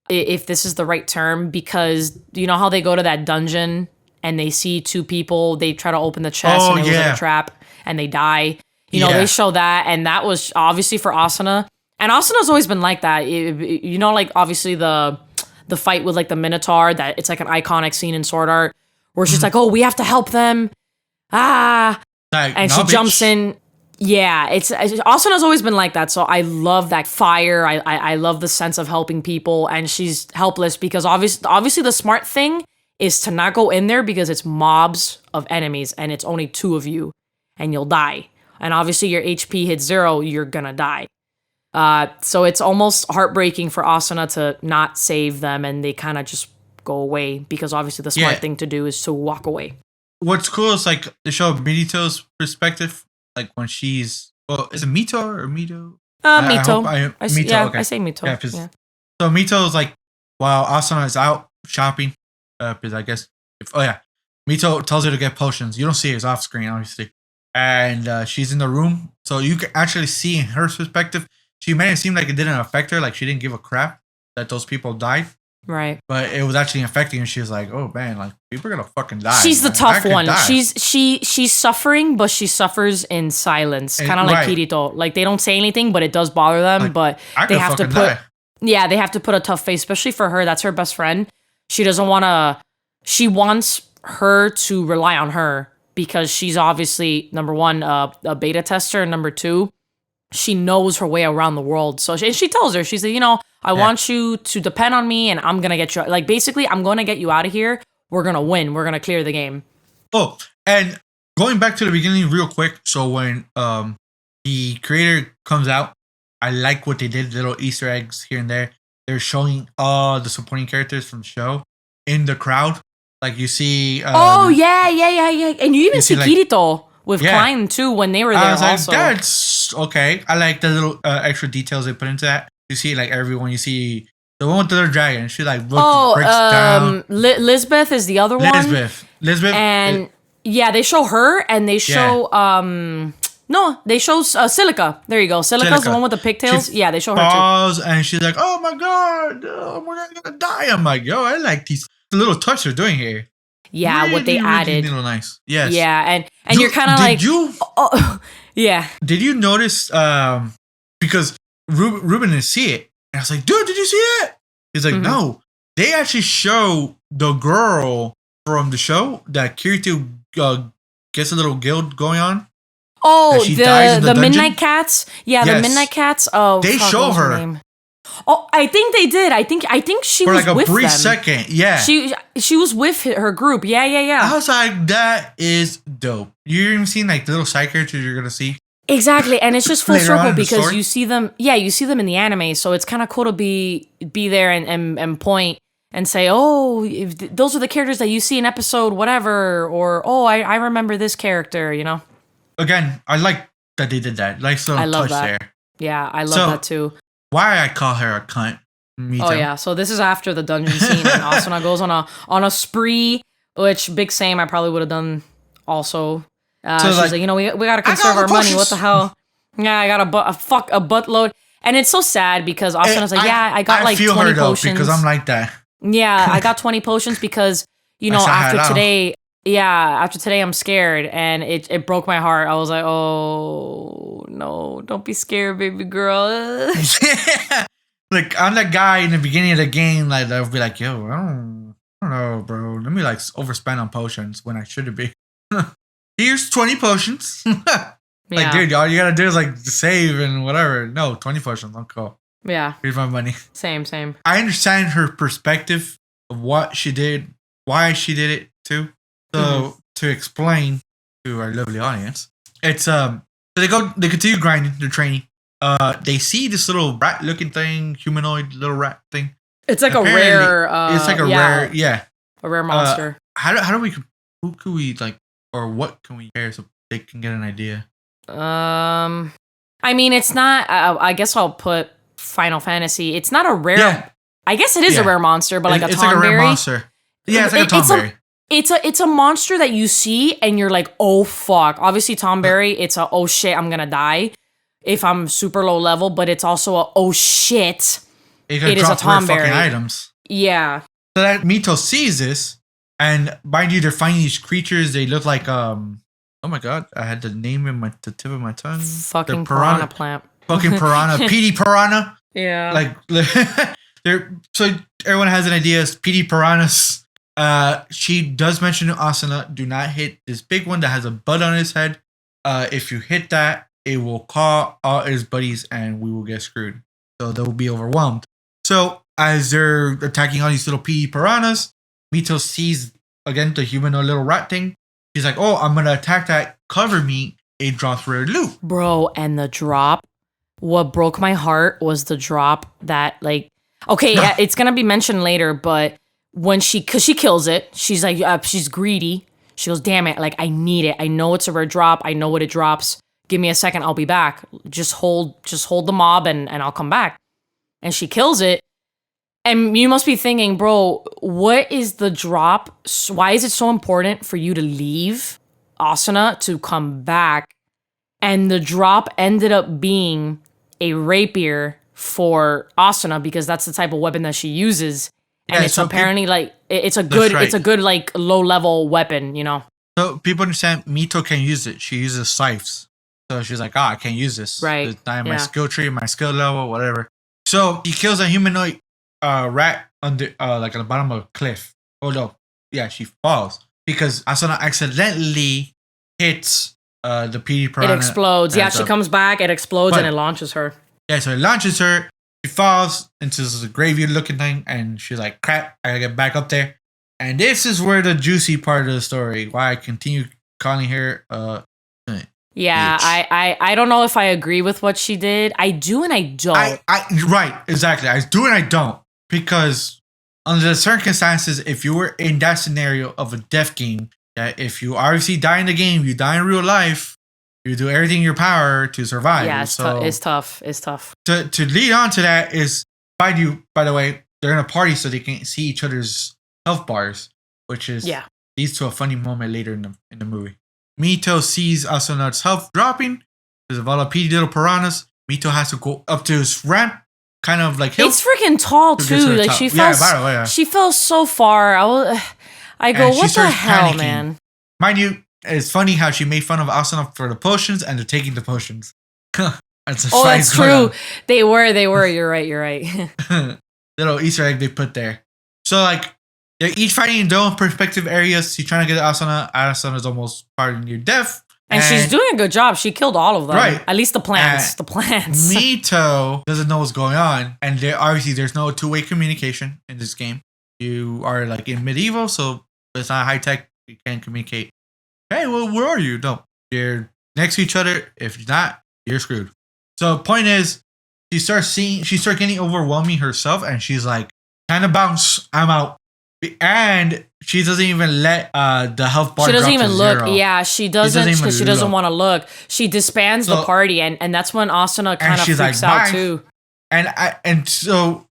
if this is the right term, because you know how they go to that dungeon and they see two people, they try to open the chest and it was like a trap and they die. They show that, and that was obviously for Asuna. And Asuna's always been like that. Like obviously the fight with like the Minotaur, that it's like an iconic scene in Sword Art where she's like, oh, we have to help them. And she jumps in. Yeah, Asuna's always been like that. So I love that fire. I love the sense of helping people, and she's helpless because obviously the smart thing is to not go in there because it's mobs of enemies and it's only 2 of you and you'll die. And obviously your HP hits 0, you're gonna die. So it's almost heartbreaking for Asuna to not save them, and they kind of just go away because obviously the smart thing to do is to walk away. What's cool is like they show Mito's perspective, like when she's is it Mito or Mito? Mito. Mito. Okay. I say Mito. Yeah. So Mito's like while Asuna is out shopping, because I guess Mito tells her to get potions. You don't see it, it's off screen, obviously. And she's in the room, so you can actually see in her perspective. She made it seem like it didn't affect her, like she didn't give a crap that those people died. Right. But it was actually affecting her. She was like, "Oh man, like people are gonna fucking die." She's the tough one. She's suffering, but she suffers in silence, kind of like Kirito. Like they don't say anything, but it does bother them. Like, but they have to put, they have to put a tough face, especially for her. That's her best friend. She doesn't want to. She wants her to rely on her, because she's obviously, number one, a beta tester, and number 2, she knows her way around the world. So she tells her, she's like, I want you to depend on me, and I'm going to get you, like, basically, I'm going to get you out of here. We're going to win. We're going to clear the game. Oh, and going back to the beginning real quick. So when the creator comes out, I like what they did. Little Easter eggs here and there. They're showing all the supporting characters from the show in the crowd. Like you see. Yeah. And you even see like, Kirito with Klein too when they were there. I was also. like, that's okay. I like the little extra details they put into that. You see, like everyone. You see the one with the little dragon. She like breaks down. Lisbeth is the other one. Lisbeth, and they show her, and they show they show Silica. There you go. Silica's the one with the pigtails. They show her too. And she's like, "Oh my god, we're gonna die." I'm like, "Yo, I like the little touch they're doing here." Yeah, really, what they added. Really nice. Yes. Yeah, and you're kind of like, yeah. Did you notice? Because Ruben didn't see it, and I was like, "Dude, did you see it?" He's like, "No." They actually show the girl from the show that Kirito gets a little guild going on. Oh, the Midnight Cats. Yeah, the Midnight Cats. Oh, they show her. Oh, I think they did. I think she was for like with a brief them. second. Yeah, she was with her group. Yeah. I was like, that is dope. You even seen like the little side characters you're gonna see. Exactly, and it's just full circle because you see them. Yeah, you see them in the anime, so it's kind of cool to be there and point and say, oh, those are the characters that you see in episode whatever, or oh, I remember this character. You know. Again, I like that they did that. Like some touch there. Yeah, I love that too. Why I call her a cunt? Oh yeah, so this is after the dungeon scene, and Asuna goes on a spree, which big same I probably would have done also. She's like, you know, we gotta conserve our money. What the hell? Yeah, I got a buttload, and it's so sad because Asuna's like, I got like 20 potions because I'm like that. Yeah, I got 20 potions because you know after today. Yeah, after today I'm scared, and it broke my heart. I was like, oh no, don't be scared, baby girl. Yeah. Like I'm that guy in the beginning of the game, like I'll be like, yo, I don't know, bro. Let me like overspend on potions when I shouldn't be. Here's 20 potions. Like, dude, all you gotta do is like save and whatever. No, 20 potions. I'm cool. Yeah. Here's my money. Same. I understand her perspective of what she did, why she did it too. So to explain to our lovely audience, it's so they continue grinding, they're training. They see this little rat looking thing, humanoid little rat thing. It's like apparently, a rare a rare monster. Who could we like, or what can we pair so they can get an idea? I mean, it's not. I guess I'll put Final Fantasy. It's not a rare. Yeah. I guess it is a rare monster, but like a Tonberry. It's like a rare monster. Yeah, it's like a Tonberry. It's a monster that you see and you're like, oh fuck. Obviously, Tonberry, it's a oh shit, I'm gonna die if I'm super low level, but it's also a oh shit. It is a Tonberry. Items. Yeah. So that Mito sees this, and mind you, they're finding these creatures. They look like oh my god, I had the name in the tip of my tongue. Fucking piranha plant. Fucking piranha, PD piranha. Yeah. Like so everyone has an idea. PD piranhas. She does mention to Asuna, do not hit this big one that has a bud on his head. If you hit that, it will call all his buddies and we will get screwed. So they'll be overwhelmed. So as they're attacking all these little PD piranhas, Mito sees again the humanoid little rat thing. He's like, oh, I'm gonna attack that. Cover me. It drops rare loot. Bro, and the drop. What broke my heart was the drop that like, okay, it's gonna be mentioned later, but cause she kills it, she's like, she's greedy. She goes, damn it, like I need it. I know it's a rare drop. I know what it drops. Give me a second, I'll be back. Just hold the mob and I'll come back. And she kills it. And you must be thinking, bro, what is the drop? Why is it so important for you to leave Asuna to come back? And the drop ended up being a rapier for Asuna because that's the type of weapon that she uses. And it's apparently like it's a good like low level weapon, you know. So people understand Mito can use it. She uses scythes. So she's like, I can't use this. Right. It's not in my skill tree, my skill level, whatever. So he kills a humanoid rat under like at the bottom of a cliff. Oh no. Yeah, she falls. Because Asuna accidentally hits the PD piranha. It explodes. Yeah, she comes back, it explodes, and it launches her. Yeah, so it launches her. She falls into this graveyard looking thing, and she's like, crap, I gotta get back up there. And this is where the juicy part of the story, why I continue calling her Yeah, bitch. I don't know if I agree with what she did. I do and I don't. Right, exactly. I do and I don't. Because under the circumstances, if you were in that scenario of a death game, that if you obviously die in the game, you die in real life, you do everything in your power to survive. Yeah, it's tough. It's tough. To lead on to that is, by the way, they're in a party so they can see each other's health bars, which is leads to a funny moment later in the movie. Mito sees Asuna's health dropping because of all the PD little piranhas. Mito has to go up to his ramp, kind of like it's freaking tall too. Like she fell, she fell so far. I go, what the hell, panicking. Man? Mind you, it's funny how she made fun of Asuna for the potions and they're taking the potions. That's true. They were. You're right. Little Easter egg they put there. So like they're each fighting in their own perspective areas. She's trying to get Asuna. Asuna's almost part near death. And she's doing a good job. She killed all of them. Right. At least the plants. Mito doesn't know what's going on. And obviously there's no two-way communication in this game. You are like in medieval, so it's not high tech. You can't communicate. Hey, well, where are you? No. You're next to each other. If you're not, you're screwed. So point is, she starts getting overwhelming herself, and she's like, kind of bounce, I'm out. And she doesn't even let the health bar. She doesn't even look. Zero. Yeah, she doesn't because she doesn't want to look. She disbands the party, and that's when Asuna kind of freaks out too. And so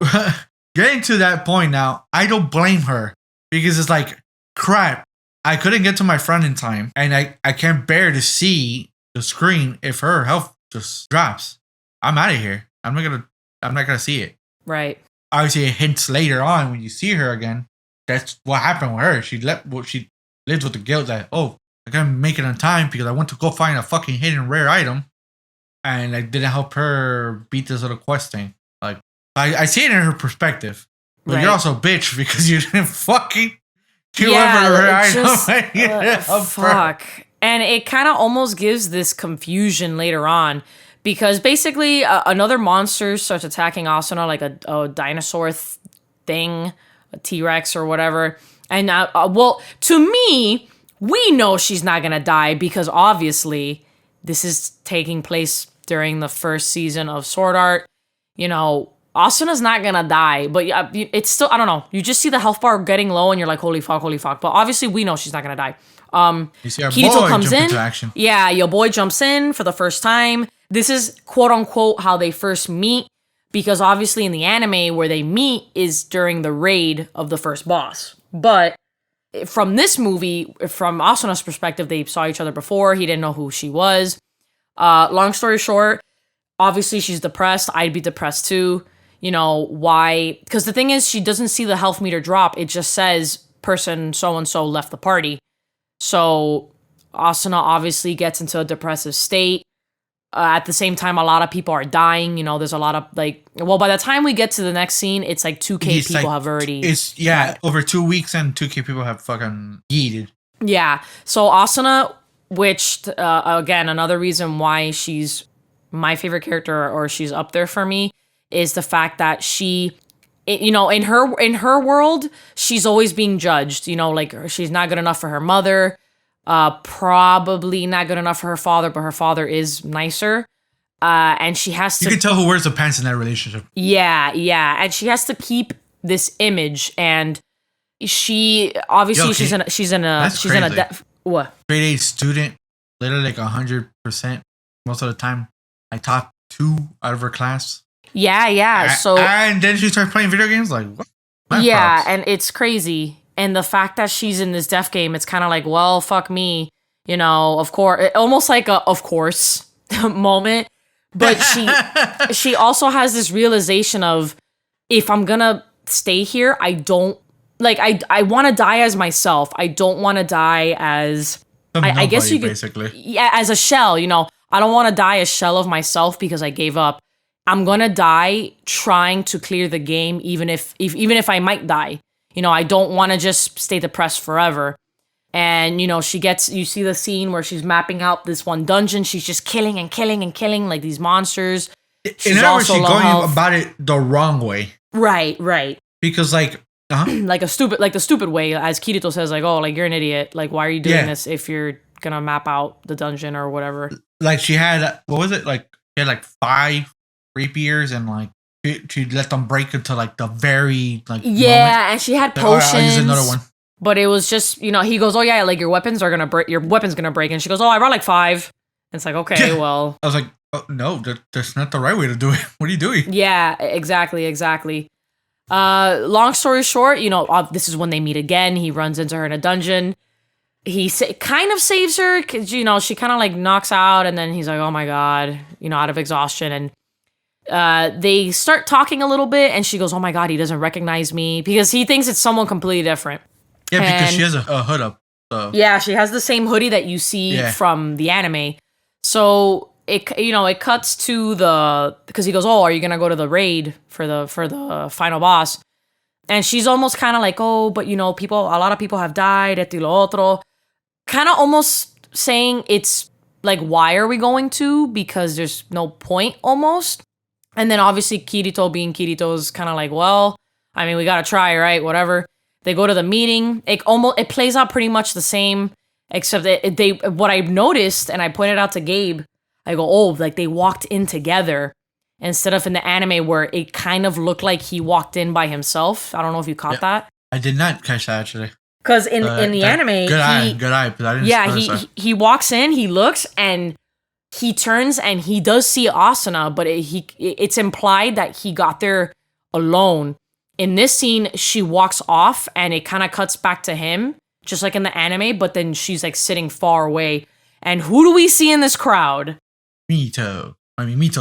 getting to that point now, I don't blame her because it's like, crap, I couldn't get to my friend in time, and I can't bear to see the screen if her health just drops. I'm out of here. I'm not gonna see it. Right. Obviously, it hints later on when you see her again. That's what happened with her. She lives with the guilt that, I couldn't make it on time because I went to go find a fucking hidden rare item, and I didn't help her beat this little quest thing. Like, I see it in her perspective, but you're also a bitch because you didn't fucking kill her rare item. Fuck. And it kind of almost gives this confusion later on because basically another monster starts attacking Asuna, like a dinosaur thing. A T-Rex or whatever. And well, to me, we know she's not gonna die because obviously this is taking place during the first season of Sword Art. You know, Asuna's not gonna die, but it's still, I don't know. You just see the health bar getting low and you're like, holy fuck. But obviously we know she's not gonna die. You see our Kirito boy comes jump in. into action. Yeah, your boy jumps in for the first time. This is quote unquote how they first meet. Because obviously in the anime where they meet is during the raid of the first boss. But from this movie, from Asuna's perspective, they saw each other before. He didn't know who she was. Long story short, obviously she's depressed. I'd be depressed too. You know, why? Because the thing is, she doesn't see the health meter drop. It just says person so-and-so left the party. So Asuna obviously gets into a depressive state. At the same time, a lot of people are dying. You know, there's a lot of by the time we get to the next scene, it's like 2K people have already. Over 2 weeks and 2K people have fucking yeeted. Yeah. So Asuna, which again, another reason why she's my favorite character or she's up there for me is the fact that she, in her world, she's always being judged. You know, like she's not good enough for her mother. Probably not good enough for her father, but her father is nicer. And she has to. You can tell who wears the pants in that relationship. Yeah. And she has to keep this image, and she obviously she's in a what? Grade 8 student, literally like 100% most of the time. I top 2 out of her class. Yeah. And then she starts playing video games. Like what? And it's crazy. And the fact that she's in this death game, it's kind of like, well, fuck me. You know, of course, almost like a of course moment. But she also has this realization of, if I'm gonna stay here, I don't like I want to die as myself. I don't want to die as I guess you could basically as a shell. You know, I don't want to die a shell of myself because I gave up. I'm gonna die trying to clear the game, even if I might die. You know, I don't want to just stay depressed forever. And, you know, you see the scene where she's mapping out this one dungeon. She's just killing like these monsters. She's going about it the wrong way. Right. Because like, like the stupid way, as Kirito says, like, oh, like you're an idiot. Like, why are you doing this if you're gonna map out the dungeon or whatever. Like she had, what was it? Like she had like 5 rapiers and like she let them break into like the very like moment. And she had potions. I'll use another one. But it was just, you know, he goes, oh yeah, like your weapons are gonna break. Your weapon's gonna break, and she goes, oh, I brought like 5. And it's like, okay, well, I was like, oh, no, that's not the right way to do it. What are you doing? Yeah, exactly. Long story short, you know, this is when they meet again. He runs into her in a dungeon. He kind of saves her because, you know, she kind of like knocks out, and then he's like, oh my God, you know, out of exhaustion. And they start talking a little bit, and she goes, oh my God, he doesn't recognize me, because he thinks it's someone completely different. Yeah, because she has a hood up. So. Yeah, she has the same hoodie that you see from the anime. So it cuts to because he goes, oh, are you gonna go to the raid for the final boss? And she's almost kind of like, oh, but you know, a lot of people have died, esto y lo otro. Kind of almost saying it's like, why are we going to? Because there's no point almost. And then obviously Kirito being Kirito is kind of like, well, I mean, we gotta try, right? Whatever. They go to the meeting. It plays out pretty much the same, except that what I noticed, and I pointed out to Gabe, I go, oh, like they walked in together instead of in the anime where it kind of looked like he walked in by himself. I don't know if you caught that. I did not catch that actually. Because in the anime, good eye, but I didn't. Yeah, he walks in, he looks, and he turns, and he does see Asuna, but it's implied that he got there alone. In this scene, she walks off, and it kind of cuts back to him, just like in the anime, but then she's like sitting far away. And who do we see in this crowd? Mito,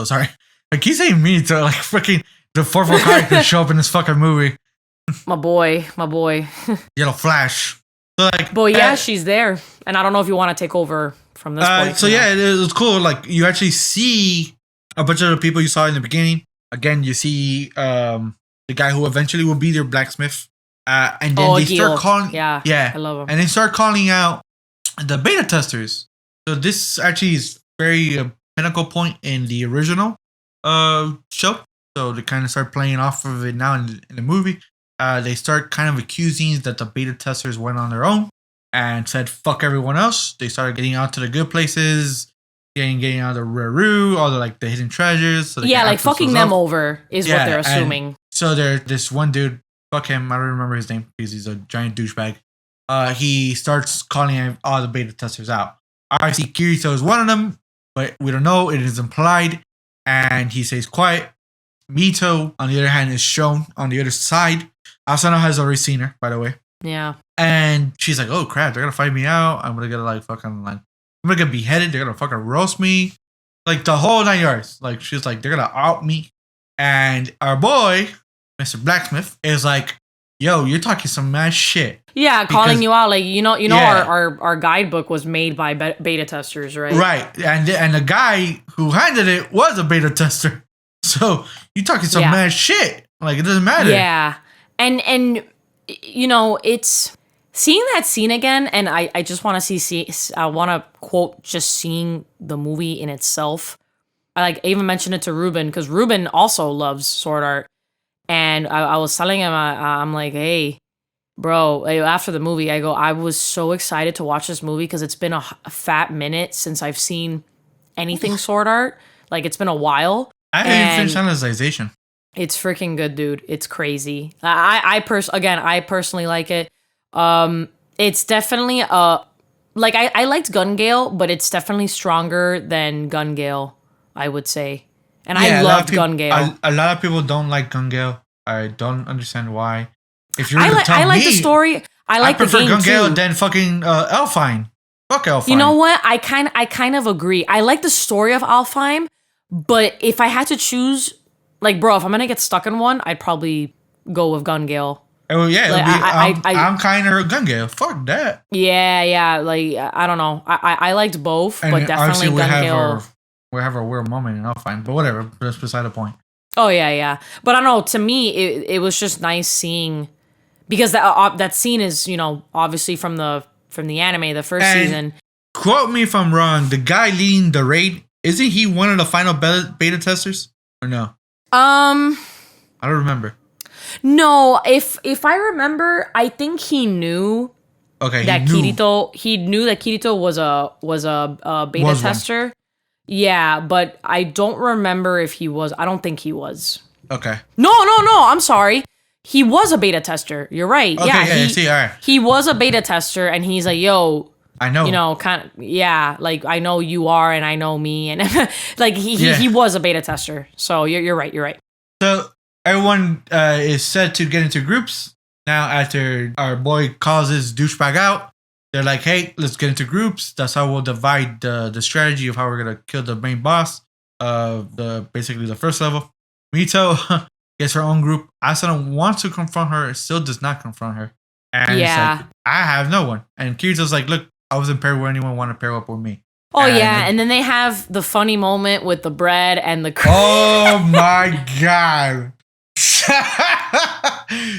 sorry. I keep saying Mito, like freaking the 4th character show up in this fucking movie. My boy. Yellow Flash. So like, but yeah, she's there. And I don't know if you want to take over from this point. So yeah, it was cool. Like you actually see a bunch of the people you saw in the beginning. Again, you see the guy who eventually will be their blacksmith. And then they start calling. Yeah, I love him. And they start calling out the beta testers. So this actually is very pinnacle point in the original show. So they kind of start playing off of it now in the movie. They start kind of accusing that the beta testers went on their own and said fuck everyone else. They started getting out to the good places, getting out of the Raru, all the hidden treasures. So like fucking them over is what they're assuming. So this one dude, fuck him, I don't remember his name because he's a giant douchebag. He starts calling all the beta testers out. Obviously, Kirito is one of them, but we don't know. It is implied, and he stays quiet. Mito, on the other hand, is shown on the other side. Asuna has already seen her, by the way. Yeah. And she's like, oh crap, they're gonna fight me out. I'm gonna get I'm gonna get beheaded. They're gonna fucking roast me. Like the whole 9 yards. Like she's like, they're gonna out me. And our boy, Mr. Blacksmith, is like, yo, you're talking some mad shit. Yeah, calling you out. Like, our guidebook was made by beta testers, right? Right. And the guy who handed it was a beta tester. So you talking some mad shit. Like, it doesn't matter. Yeah. And you know, it's seeing that scene again, and I just want to I want to quote just seeing the movie in itself. I even mentioned it to Ruben, because Ruben also loves sword art. And I was telling him, I'm like, hey, bro, after the movie, I go, I was so excited to watch this movie because it's been a fat minute since I've seen anything sword art. Like, it's been a while. I haven't finished Analyzation. It's freaking good, dude. It's crazy. I personally like it. It's definitely I liked Gun Gale, but it's definitely stronger than Gun Gale, I would say. And I loved Gun Gale. A lot of people don't like Gun Gale. I don't understand why. If you're I like the story. I prefer the game Gun Gale too. than fucking Alfheim. Fuck Alfheim. You know what? I kind of agree. I like the story of Alfheim, but if I had to choose, like, bro, if I'm gonna get stuck in one, I'd probably go with Gun Gale. Oh yeah, I'm kind of Gun Gale. Fuck that. Yeah. Like, I don't know. I liked both, and but definitely Gun Gale. We have a weird moment and Alfheim, but whatever. That's beside the point. Oh yeah. But I don't know. To me, it was just nice seeing, because that scene is, you know, obviously from the anime, the first season. Quote me if I'm wrong. The guy leading the raid, isn't he one of the final beta testers or no? I don't remember. No, if I remember, I think he knew Okay, that he knew that Kirito was a beta tester. Yeah, but I don't remember if he was. I don't think he was. Okay. No. I'm sorry. He was a beta tester. You're right. Okay, all right. He was a beta tester, and he's like, yo, I know. You know, kind of, yeah, like, I know you are, and I know me, and like, he was a beta tester. So you're right. So everyone is set to get into groups. Now, after our boy calls his douchebag out, they're like, hey, let's get into groups. That's how we'll divide the strategy of how we're going to kill the main boss of basically the first level. Mito gets her own group. Asuna wants to confront her, still does not confront her. And it's like, I have no one. And Kirito's like, look, I wasn't paired with anyone want to pair up with me. Oh, and then they have the funny moment with the bread and the cream. Oh my God.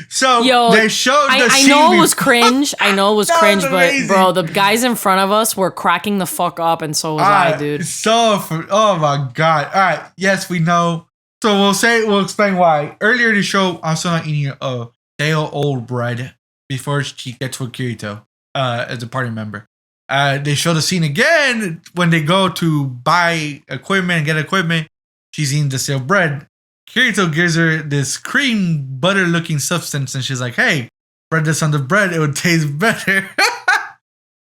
So they showed I know it was cringe. But bro, the guys in front of us were cracking the fuck up, and so was I, dude. Oh my God. All right. Yes, we know. So we'll explain why. Earlier in the show, Asuna eating a stale old bread before she gets with Kirito as a party member. They show the scene again when they go to buy equipment and get equipment. She's eating the stale bread. Kirito gives her this cream butter looking substance, and she's like, hey, spread this on the bread, it would taste better.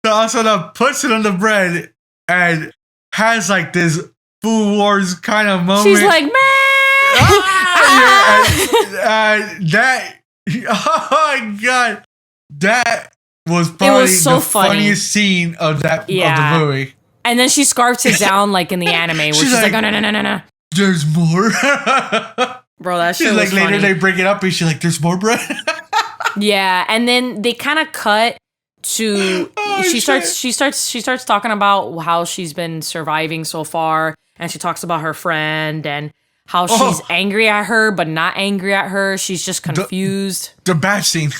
So Asuna puts it on the bread and has like this Food Wars kind of moment. She's like, man! Oh my God. That was probably the funniest scene of of the movie. And then she scarfs it down like in the anime where she's like, oh, no. There's more. Bro, that shit was like, funny. Later they bring it up and she's like, there's more bread. Yeah, and then they kind of cut to she starts talking about how she's been surviving so far, and she talks about her friend and how she's angry at her but not angry at her. She's just confused. The bath scene.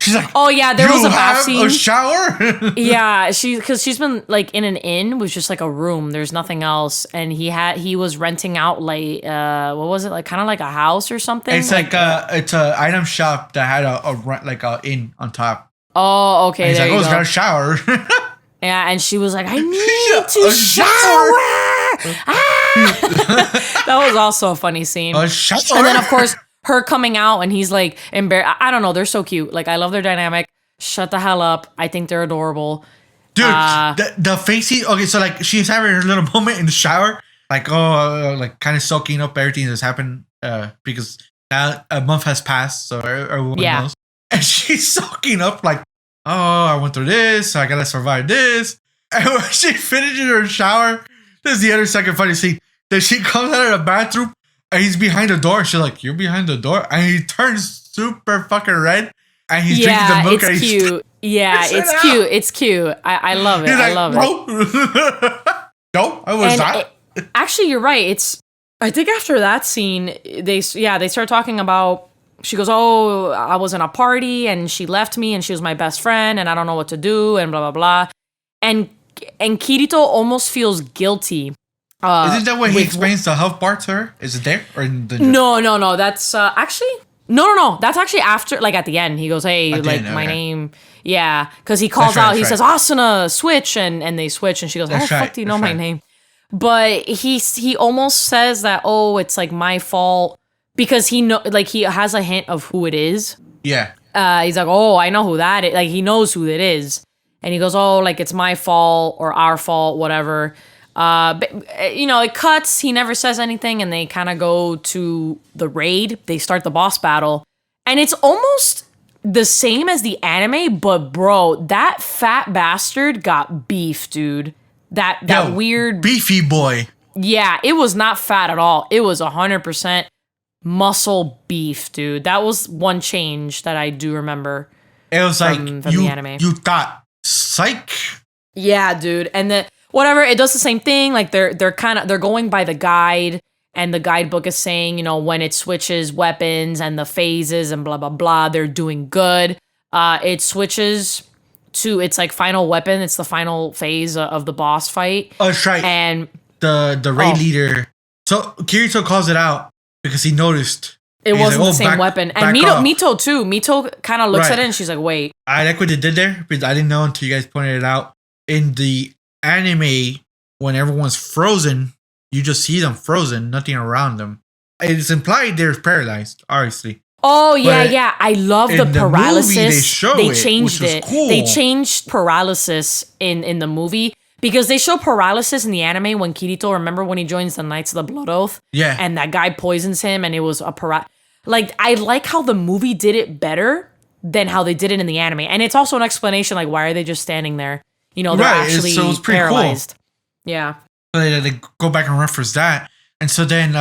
She's like, oh yeah, there was a bath scene. A shower? Yeah, because she's been like in an inn with just like a room. There's nothing else, and he was renting out like what was it, like kind of like a house or something. It's like it's a item shop that had a inn on top. Oh, okay. And he's there like, you it's got a shower. Yeah, and she was like, I need to shower. That was also a funny scene. A shower. And then of course her coming out, and he's like embarrassed. I don't know. They're so cute. Like, I love their dynamic. Shut the hell up. I think they're adorable. Dude, the facey. Okay, so like she's having her little moment in the shower, like like kind of soaking up everything that's happened because now a month has passed, so everyone knows. And she's soaking up like, oh, I went through this, so I gotta survive this. And when she finishes her shower, this is the other second funny scene. Then she comes out of the bathroom and he's behind the door. She's like, you're behind the door? And he turns super fucking red. And he's drinking the milk. It's cute. Yeah, it's cute. It's cute. I love it. He's like, I love it. No, I was not. Actually, you're right. I think after that scene, they start talking about, she goes, oh, I was in a party and she left me and she was my best friend and I don't know what to do and blah, blah, blah. And Kirito almost feels guilty. Isn't that what he explains the health bar to her? Is it there? Or in the No. That's actually... No. That's actually after, like at the end. He goes, hey, like my name... Yeah, because he calls out, he says, Asuna, switch, and they switch, and she goes, how the fuck do you know my name? But he almost says that, oh, it's like my fault, because he has a hint of who it is. Yeah. He's like, oh, I know who that is. Like, he knows who it is. And he goes, oh, like, it's my fault or our fault, whatever. But, it cuts. He never says anything, and they kind of go to the raid. They start the boss battle. And it's almost the same as the anime, but, bro, that fat bastard got beef, dude. That weird... beefy boy. Yeah, it was not fat at all. It was 100% muscle beef, dude. That was one change that I do remember. It was from the anime. You thought, psych. Yeah, dude. And whatever, it does the same thing. Like they're going by the guide, and the guidebook is saying, when it switches weapons and the phases and blah blah blah, they're doing good. It switches to its like final weapon. It's the final phase of the boss fight. Oh, that's right. And the raid leader. So Kirito calls it out because he noticed It wasn't the same weapon. And off. Mito too. Mito kind of looks at it and she's like, wait. I like what they did there, because I didn't know until you guys pointed it out. In the anime, when everyone's frozen, you just see them frozen, nothing around them. It's implied they're paralyzed, obviously. Oh, yeah. I love the paralysis. They changed it. Cool. They changed paralysis in the movie. Because they show paralysis in the anime when Kirito, remember when he joins the Knights of the Blood Oath? Yeah. And that guy poisons him and it was a Like, I like how the movie did it better than how they did it in the anime. And it's also an explanation, like, why are they just standing there? You know, they're actually it's pretty paralyzed. Cool. Yeah. So they go back and reference that. And so then,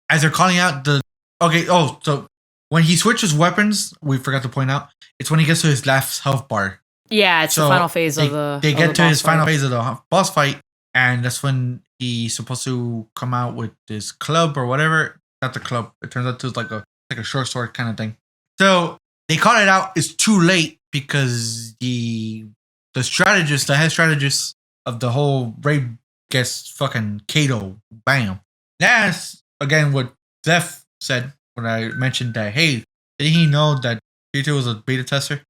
as they're calling out so when he switches weapons, we forgot to point out, it's when he gets to his last health bar. Yeah, it's the final phase of the They get to his final phase of the boss fight, and that's when he's supposed to come out with this club or whatever. Not the club. It turns out to like a short sword kind of thing. So they call it out. It's too late because the head strategist of the whole raid gets fucking KO. Bam. That's again what Zeph said when I mentioned that. Hey, did he know that Kirito was a beta tester?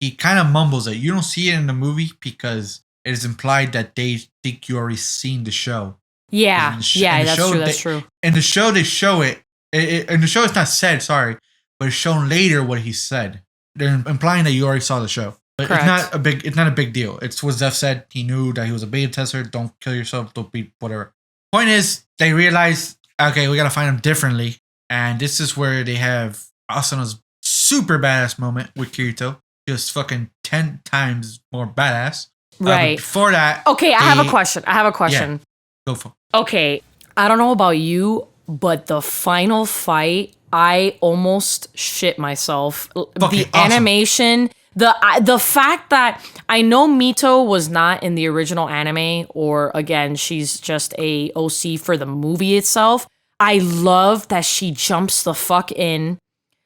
He kind of mumbles it. You don't see it in the movie because it is implied that they think you already seen the show. Yeah, that's true. In the show, they show it. In the show, it's not said, sorry, but it's shown later what he said. They're implying that you already saw the show. But Correct. It's not a big deal. It's what Zeph said. He knew that he was a beta tester. Don't kill yourself. Don't be whatever. Point is, they realize, okay, we got to find him differently. And this is where they have Asuna's super badass moment with Kirito. Just fucking 10 times more badass. Right. Before that. Okay, I have a question. Yeah, go for it. Okay, I don't know about you, but the final fight, I almost shit myself. The animation, the fact that I know Mito was not in the original anime, or again, she's just a OC for the movie itself. I love that she jumps the fuck in.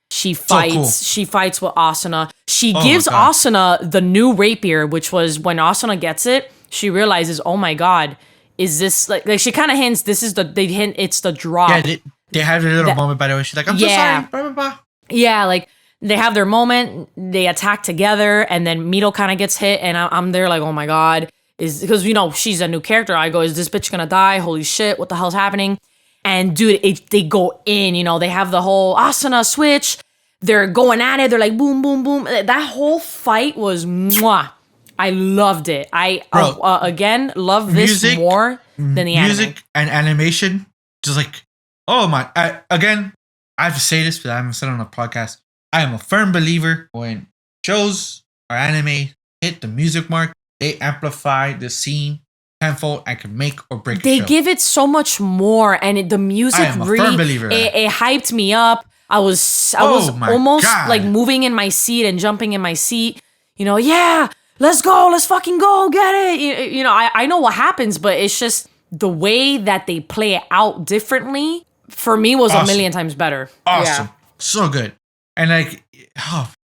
She fights. So cool. She fights with Asuna. She gives Asuna the new rapier, which was when Asuna gets it, she realizes, oh my god, is this like she kind of hints this is it's the drop. Yeah, they have a little moment, by the way. She's like, I'm so sorry. Blah, blah, blah. Yeah, like they have their moment. They attack together, and then Mito kind of gets hit, and I'm there like, oh my god, is because she's a new character. I go, is this bitch gonna die? Holy shit, what the hell's happening? And dude, they go in, they have the whole Asuna switch. They're going at it. They're like boom, boom, boom. That whole fight was mwah. I loved it. Again, love this more than the anime. Music and animation, just like, oh my. Again, I have to say this, but I haven't said it on a podcast. I am a firm believer when shows or anime hit the music mark, they amplify the scene tenfold and can make or break. They give it so much more, and the music I am a firm believer. It hyped me up. I was almost like moving in my seat and jumping in my seat. Yeah, let's go, let's fucking go, get it. I know what happens, but it's just the way that they play it out differently for me was a million times better. Awesome, so good, and like,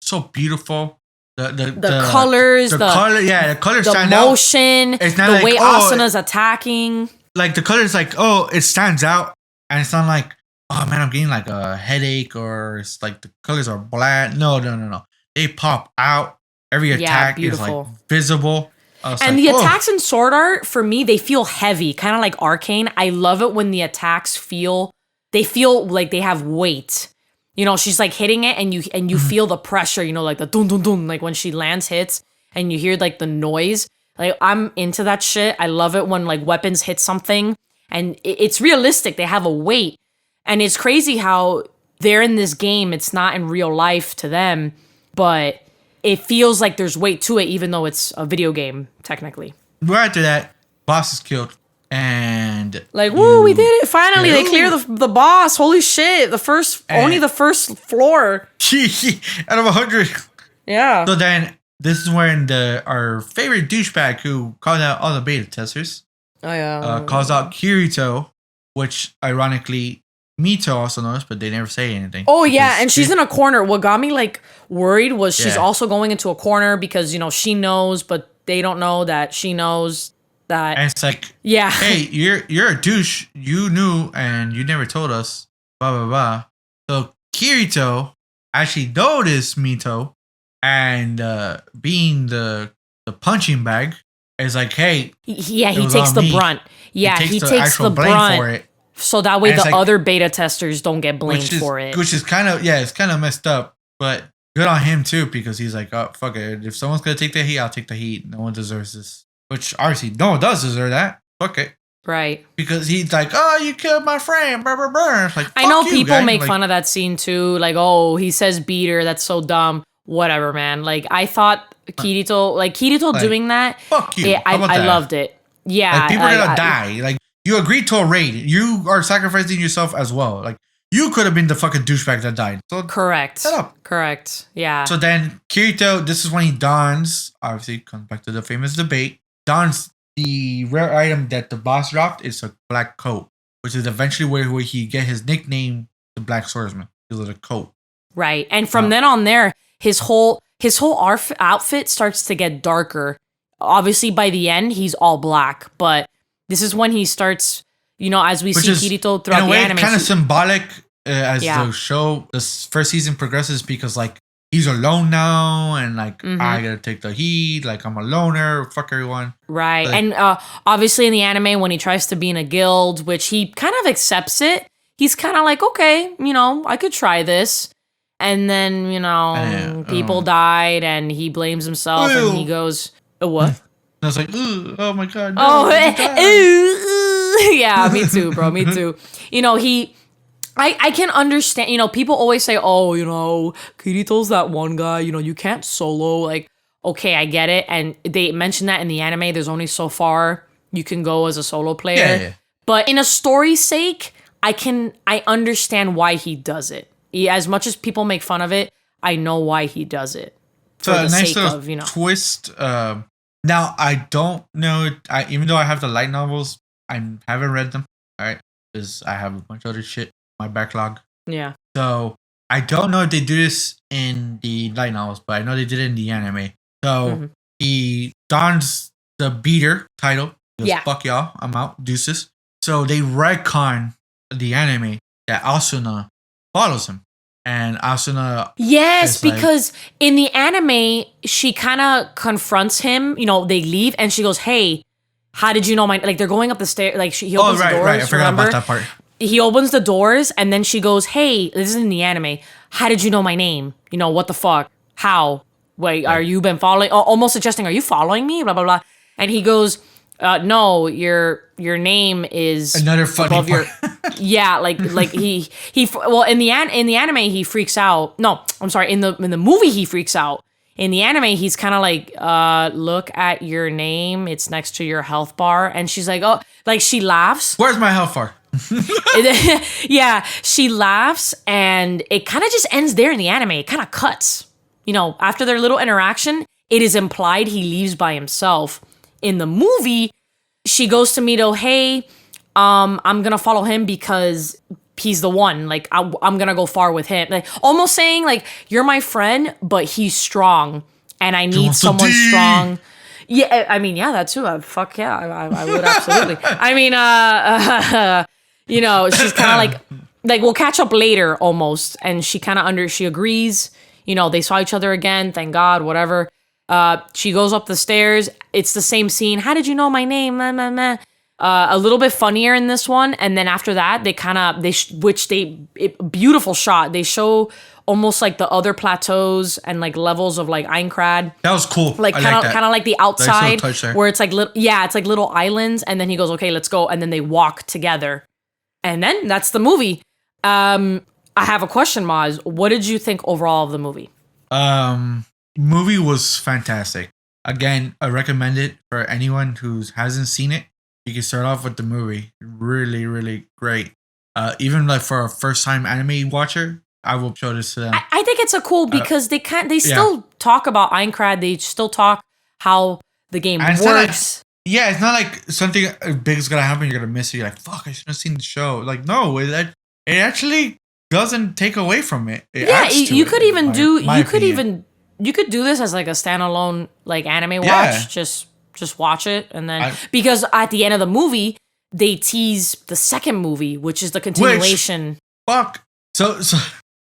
so beautiful. The colors, the colors, the motion, it's not the like, way Asuna's attacking. Like the colors, like it stands out, and it's not like, oh man, I'm getting like a headache, or it's like the colors are bland. No. They pop out. Every attack is like visible. And the attacks in Sword Art, for me, they feel heavy, kind of like Arcane. I love it when the attacks feel like they have weight. She's like hitting it, and you feel the pressure. Like the dun dun dun, like when she lands hits, and you hear like the noise. Like I'm into that shit. I love it when like weapons hit something, and it's realistic. They have a weight, and it's crazy how they're in this game. It's not in real life to them, but it feels like there's weight to it, even though it's a video game technically. Right after that, boss is killed. And like, woo, we did it! Finally, they clear the boss. Holy shit! Only the first floor out of 100. Yeah. So then, this is when our favorite douchebag who called out all the beta testers. Oh yeah. Calls out Kirito, which ironically Mito also knows, but they never say anything. Oh yeah, and she's in a corner. What got me like worried was she's also going into a corner because she knows, but they don't know that she knows. That and it's like, hey, you're a douche. You knew and you never told us. Blah blah blah. So Kirito actually noticed Mito, and being the punching bag is like, hey, he takes the brunt. Yeah, he takes the brunt for it. So that way the other beta testers don't get blamed for it. Which is kind of, it's kind of messed up. But good on him too, because he's like, oh, fuck it. If someone's going to take the heat, I'll take the heat. No one deserves this. Which, obviously, no one does deserve that. Fuck it. Right. Because he's like, oh, you killed my friend. Brr, brr, brr. Like, I know people make fun of that scene too. Like, oh, he says beater. That's so dumb. Whatever, man. Like, I thought Kirito doing that. Fuck you. I loved it. Yeah. Like, people are going to die. Like, you agreed to a raid. You are sacrificing yourself as well. Like, you could have been the fucking douchebag that died. So correct. Shut up. Correct. Yeah. So then Kirito, this is when he dons, obviously, comes back to the famous debate, dons the rare item that the boss dropped. It's a black coat, which is eventually where he get his nickname, the Black Swordsman, because of the coat. Right. And from then on there, his whole outfit starts to get darker. Obviously, by the end, he's all black, but this is when he starts, as we see Kirito throughout the anime. Kind of symbolic as the show, this first season progresses, because like he's alone now, and like I gotta take the heat, like I'm a loner, fuck everyone. Right, like, and obviously in the anime, when he tries to be in a guild, which he kind of accepts it, he's kind of like, okay, I could try this. And then, people died, and he blames himself, and he goes, what? I was like, oh my god. No, yeah, me too, bro. Me too. I can understand. People always say, oh, Kirito's that one guy. You can't solo. Like, okay, I get it. And they mention that in the anime. There's only so far you can go as a solo player. Yeah. But in a story's sake, I understand why he does it. As much as people make fun of it, I know why he does it. For the nice sake of, twist. Now, I don't know, even though I have the light novels, I haven't read them, all right? Because I have a bunch of other shit in my backlog. Yeah. So, I don't know if they do this in the light novels, but I know they did it in the anime. So, he dons the beater title. He goes, fuck y'all, I'm out, deuces. So, they retcon the anime that Asuna follows him. And Asuna... Yes, because in the anime, she kind of confronts him. They leave, and she goes, hey, how did you know my... Like, they're going up the stairs. Like, he opens the doors, I forgot about that part. He opens the doors, and then she goes, hey, this is in the anime. How did you know my name? What the fuck? How? Wait, are you been following... Almost suggesting, are you following me? Blah, blah, blah. And he goes... no, your name is another funny part. Yeah, like he well in the anime he freaks out. No, I'm sorry, in the movie he freaks out. In the anime he's kind of like look at your name, it's next to your health bar, and she's like, oh, like she laughs. Where's my health bar? Yeah, she laughs, and it kind of just ends there in the anime. It kind of cuts. After their little interaction, it is implied he leaves by himself. In the movie, she goes to Mito, hey, I'm going to follow him because he's the one. Like, I'm going to go far with him. Like, almost saying, like, you're my friend, but he's strong, and I need someone strong. Yeah, I mean, yeah, that too. Fuck yeah, I would absolutely. I mean, she's kind of like, we'll catch up later almost. And she kind of she agrees. They saw each other again, thank God, whatever. She goes up the stairs. It's the same scene. How did you know my name? A little bit funnier in this one, and then after that, beautiful shot. They show almost like the other plateaus and like levels of like Aincrad. That was cool. Like kind of like the outside where it's like it's like little islands, and then he goes, okay, let's go, and then they walk together, and then that's the movie. I have a question, Maz. What did you think overall of the movie? Movie was fantastic. Again, I recommend it for anyone who hasn't seen it. You can start off with the movie. Really, really great. Even like for a first-time anime watcher, I will show this to them. I think it's a cool because they still talk about Aincrad. They still talk how the game works. It's not like something big is gonna happen. You're gonna miss it. You're like, fuck, I should have seen the show. Like, no, it actually doesn't take away from it. You could even do. You could do this as like a standalone like anime watch. Just watch it, and then because at the end of the movie they tease the second movie, which is the continuation. Fuck So,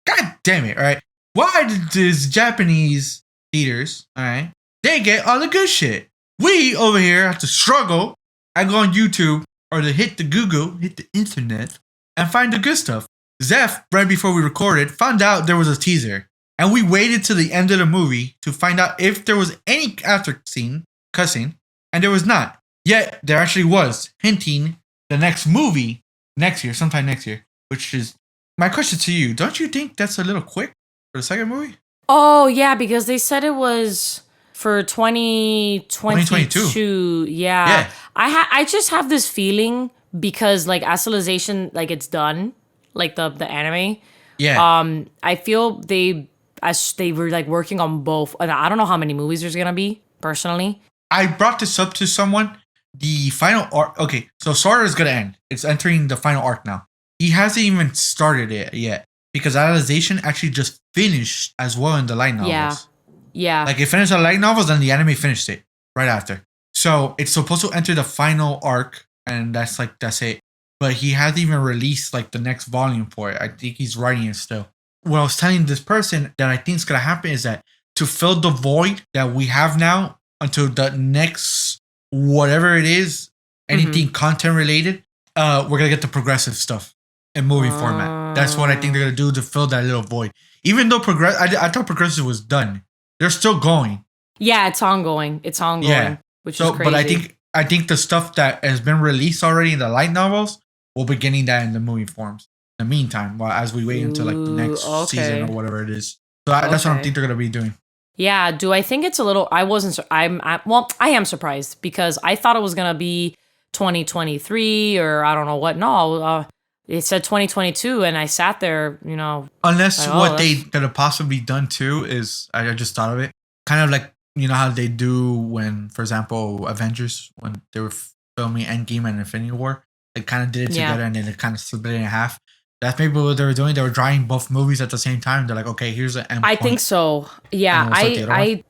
god damn it, all right? Why does Japanese theaters, all right, they get all the good shit? We over here have to struggle and go on YouTube or to hit the internet, and find the good stuff. Zeph, right before we recorded, found out there was a teaser. And we waited till the end of the movie to find out if there was any after scene, cussing, and there was not. Yet, there actually was, hinting the next movie next year, sometime next year, which is my question to you. Don't you think that's a little quick for the second movie? Oh, yeah, because they said it was for 2022. Yeah. I just have this feeling because, like, Astralization, like, it's done, like, the anime. Yeah. I feel they were, like, working on both. And I don't know how many movies there's gonna be, personally. I brought this up to someone. The final arc. Okay, so Sword is gonna end. It's entering the final arc now. He hasn't even started it yet because Alicization actually just finished as well in the light novels. Yeah. Like it finished the light novels, then the anime finished it right after. So it's supposed to enter the final arc, and that's it. But he hasn't even released like the next volume for it. I think he's writing it still. What I was telling this person that I think is gonna happen is that to fill the void that we have now until the next whatever it is, anything content related, we're gonna get the progressive stuff in movie format. That's what I think they're gonna do to fill that little void. Even though I thought progressive was done, they're still going. Yeah, it's ongoing. Yeah. Which is crazy. But I think the stuff that has been released already in the light novels, we'll be getting that in the movie forms. In the meantime, as we wait until like the next season or whatever it is. So that's what I think they're gonna be doing. Yeah, do I think it's a little... I am surprised because I thought it was going to be 2023 or I don't know what. No, it said 2022 and I sat there, Unless like, what they could have possibly done too is, I just thought of it, kind of like, you know how they do when, for example, Avengers, when they were filming Endgame and Infinity War, they kind of did it together and then they kind of split it in half. That's maybe what they were doing. They were drawing both movies at the same time. They're like, okay, here's the end. I think so. Yeah, I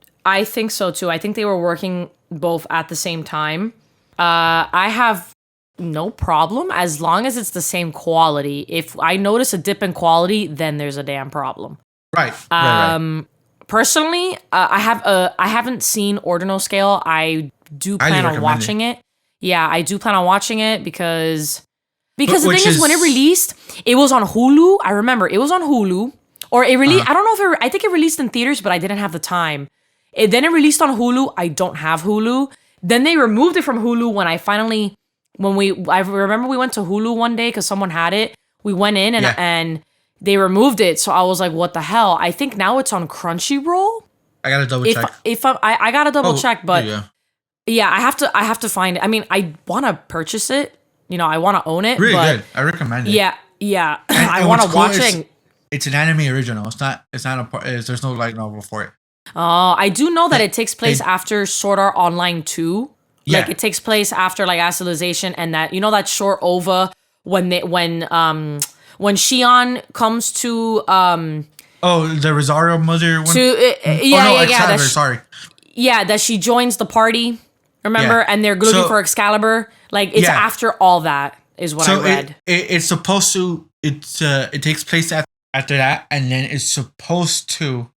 think so too. I think they were working both at the same time. I have no problem as long as it's the same quality. If I notice a dip in quality, then there's a damn problem. Right. Personally, I haven't seen Ordinal Scale. I do plan on watching it. Yeah, I do plan on watching it because the thing is, when it released, it was on Hulu. I remember it was on Hulu, or it released. I don't know if I think it released in theaters, but I didn't have the time. Then it released on Hulu. I don't have Hulu. Then they removed it from Hulu when I remember we went to Hulu one day because someone had it. We went in and they removed it. So I was like, what the hell? I think now it's on Crunchyroll. I gotta double check. I gotta double check, but yeah, I have to find it. I mean, I want to purchase it. I want to own it. Really good. I recommend it. Yeah. I want to watch it. It's an anime original. There's no light novel for it. I do know that it takes place after Sword Art Online 2. Yeah. Like it takes place after like Astralization and that that short OVA when Shion comes to the Rosario mother one? Sorry. Yeah, that she joins the party. Remember? Yeah. And they're looking for Excalibur. Like it's after all that is what I read. It's supposed to it takes place after that, and then it's supposed to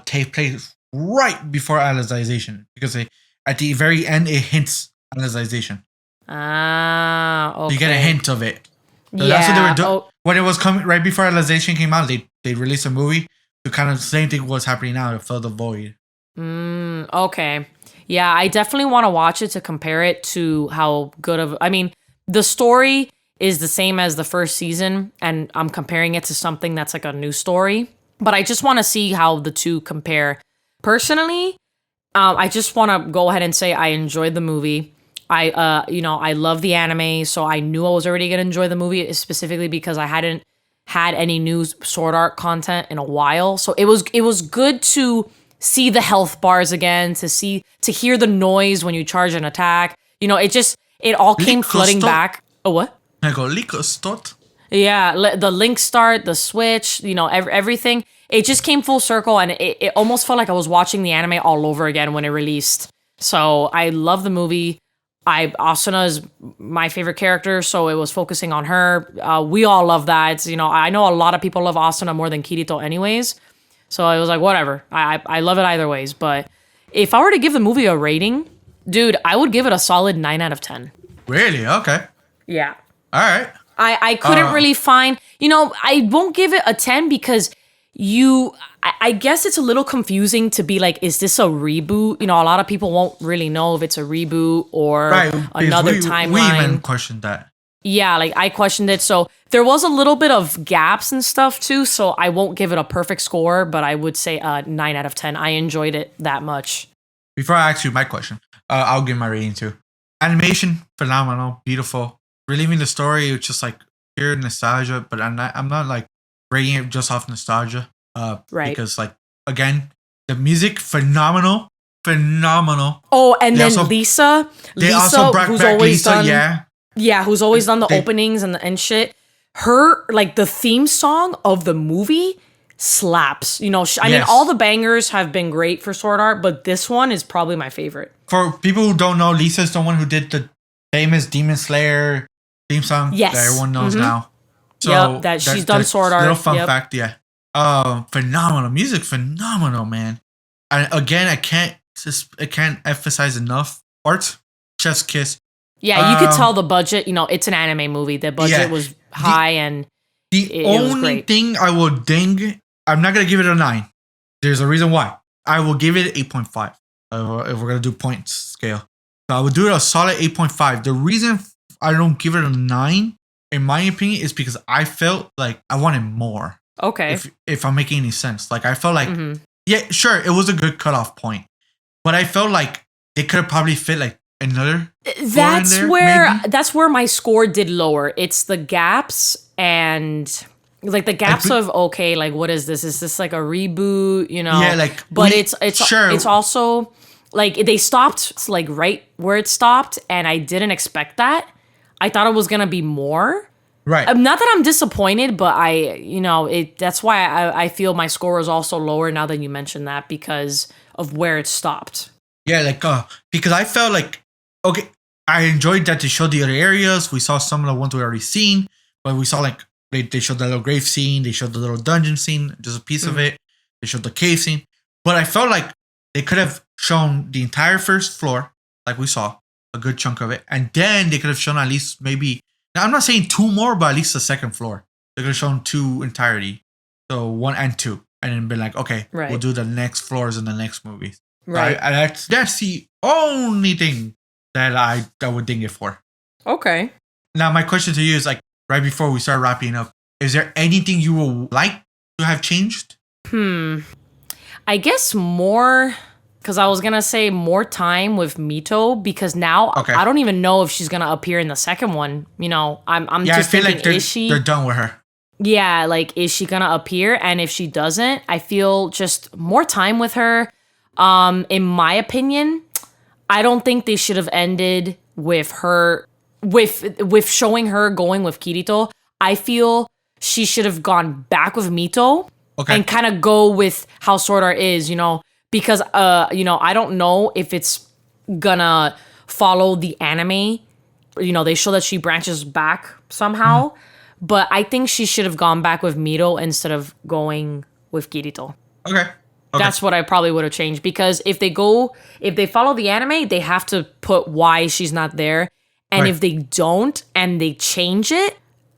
take place right before Alicization because at the very end it hints Alicization. Okay. You get a hint of it. So that's what they were doing. When it was coming right before Alicization came out, they released a movie to kind of the same thing what's happening now to fill the void. Okay. Yeah, I definitely want to watch it to compare it to how good of... I mean, the story is the same as the first season, and I'm comparing it to something that's like a new story. But I just want to see how the two compare. Personally, I just want to go ahead and say I enjoyed the movie. I love the anime, so I knew I was already going to enjoy the movie, specifically because I hadn't had any new Sword Art content in a while. So it was good to see the health bars again, to hear the noise when you charge an attack. It all came flooding back. Oh, what? I go Likostot. Yeah, the link start, the switch, everything. It just came full circle, and it almost felt like I was watching the anime all over again when it released. So I love the movie. Asuna is my favorite character, so it was focusing on her. We all love that. It's, I know a lot of people love Asuna more than Kirito anyways. So I was like, whatever. I love it either ways. But if I were to give the movie a rating, dude, I would give it a solid 9 out of 10. Really? Okay. Yeah. All right. I couldn't really find, I won't give it a 10 because I guess it's a little confusing to be like, is this a reboot? A lot of people won't really know if it's a reboot or another timeline. We even questioned that. Yeah, like I questioned it. So there was a little bit of gaps and stuff too. So I won't give it a perfect score, but I would say 9 out of 10. I enjoyed it that much. Before I ask you my question, I'll give my rating too. Animation, phenomenal, beautiful. Reliving the story, it's just like pure nostalgia, but I'm not like rating it just off nostalgia. Right. Because like, again, the music, phenomenal. Oh, and then Lisa, who's always done, who's always done the openings and shit. Her, like, the theme song of the movie slaps. I mean, all the bangers have been great for Sword Art, but this one is probably my favorite. For people who don't know, Lisa's the one who did the famous Demon Slayer theme song that everyone knows now. So she's done Sword Art. Little fun fact, phenomenal music, phenomenal, man. And again, I can't emphasize enough. Art, chef's kiss. Yeah, you could tell the budget. It's an anime movie. The budget was high, and the only thing I will ding, I'm not gonna give it a 9. There's a reason why. I will give it 8.5. If we're gonna do point scale, so I would do it a solid 8.5. The reason I don't give it a 9, in my opinion, is because I felt like I wanted more. Okay. If I'm making any sense, like I felt like, yeah, sure, it was a good cutoff point, but I felt like they could have probably fit like another. That's where my score did lower. It's the gaps and like the gaps of like what is this? Is this like a reboot? Yeah, like. But it's also like they stopped like right where it stopped, and I didn't expect that. I thought it was gonna be more. Right. Not that I'm disappointed, but that's why I feel my score is also lower now that you mentioned that because of where it stopped. Yeah, like because I felt like I enjoyed that they showed the other areas. We saw some of the ones we already seen, but we saw like they showed the little grave scene, they showed the little dungeon scene, just a piece of it. They showed the cave scene, but I felt like they could have shown the entire first floor, like we saw a good chunk of it, and then they could have shown at least maybe. Now, I'm not saying 2 more, but at least the second floor. They could have shown 2 entirety. So 1 and 2. And then been like, okay, we'll do the next floors in the next movies. Right. That's the only thing that I would ding it for. Okay. Now, my question to you is like, right before we start wrapping up, is there anything you would like to have changed? I guess more... Because I was going to say more time with Mito, because now I don't even know if she's going to appear in the second one. I'm just thinking, they're done with her. Yeah, like, is she going to appear? And if she doesn't, I feel just more time with her. In my opinion, I don't think they should have ended with her, with showing her going with Kirito. I feel she should have gone back with Mito and kind of go with how Sword Art is, Because, I don't know if it's gonna follow the anime. They show that she branches back somehow. But I think she should have gone back with Mito instead of going with Kirito. Okay. That's what I probably would have changed. Because if they follow the anime, they have to put why she's not there. And if they don't and they change it,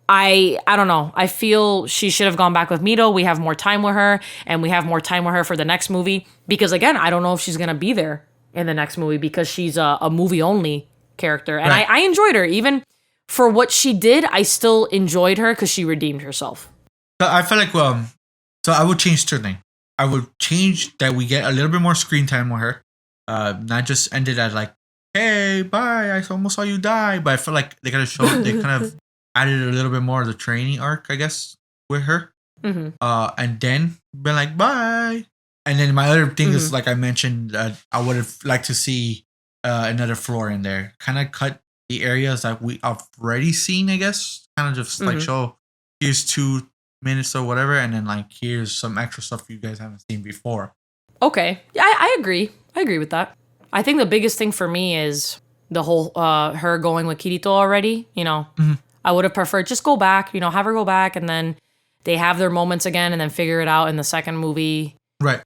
I don't know. I feel she should have gone back with Mito. We have more time with her, and we have more time with her for the next movie. Because again, I don't know if she's gonna be there in the next movie because she's a movie only character, and I enjoyed her even for what she did. I still enjoyed her because she redeemed herself. So I feel like so I would change 2 things. I would change that we get a little bit more screen time with her, not just ended at like, hey, bye, I almost saw you die. But I feel like they kind of added a little bit more of the training arc, I guess, with her. And then been like, bye. And then my other thing is, like I mentioned, I would have liked to see another floor in there. Kind of cut the areas that we have already seen, I guess. Kind of just like show, here's 2 minutes or whatever. And then like, here's some extra stuff you guys haven't seen before. Okay. Yeah, I agree. I agree with that. I think the biggest thing for me is the whole her going with Kirito already. I would have preferred just go back. Have her go back, and then they have their moments again, and then figure it out in the second movie. Right.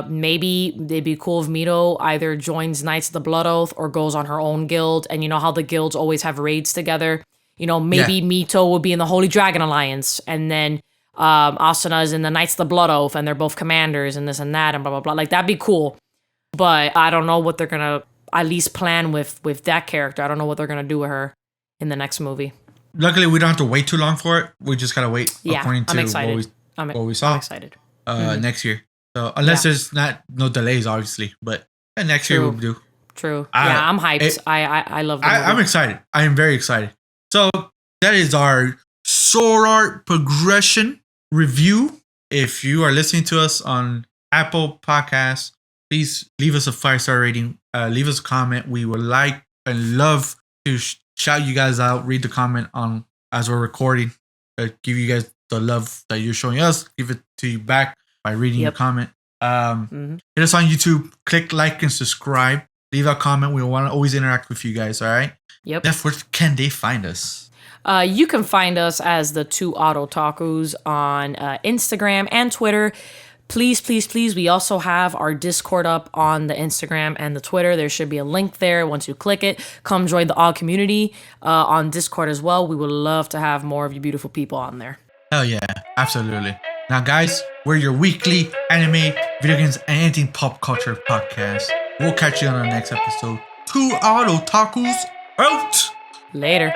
Maybe it'd be cool if Mito either joins Knights of the Blood Oath or goes on her own guild. And you know how the guilds always have raids together. Maybe Mito would be in the Holy Dragon Alliance, and then Asuna is in the Knights of the Blood Oath, and they're both commanders and this and that and blah blah blah. Like that'd be cool, but I don't know what they're gonna at least plan with that character. I don't know what they're gonna do with her in the next movie. Luckily, we don't have to wait too long for it. We just gotta wait according to I'm excited. what we saw. I'm excited. Next year. So unless there's no delays, obviously, but next year we'll do. True. I'm hyped. I love the movie. I'm excited. I am very excited. So that is our sword art progression review. If you are listening to us on Apple Podcasts, please leave us a 5-star rating. Leave us a comment. We would like and love to shout you guys out. Read the comment on as we're recording. Give you guys the love that you're showing us. Give it to you back by reading your comment. Hit us on YouTube. Click like and subscribe. Leave a comment. We want to always interact with you guys. All right. Yep. Steph, where can they find us? You can find us as the 2 Odd Otakus on Instagram and Twitter. Please, please, please. We also have our Discord up on the Instagram and the Twitter. There should be a link there. Once you click it, come join the Odd community on Discord as well. We would love to have more of you beautiful people on there. Hell yeah. Absolutely. Now, guys, we're your weekly anime, video games, and anything pop culture podcast. We'll catch you on our next episode. 2 Odd Otakus out. Later.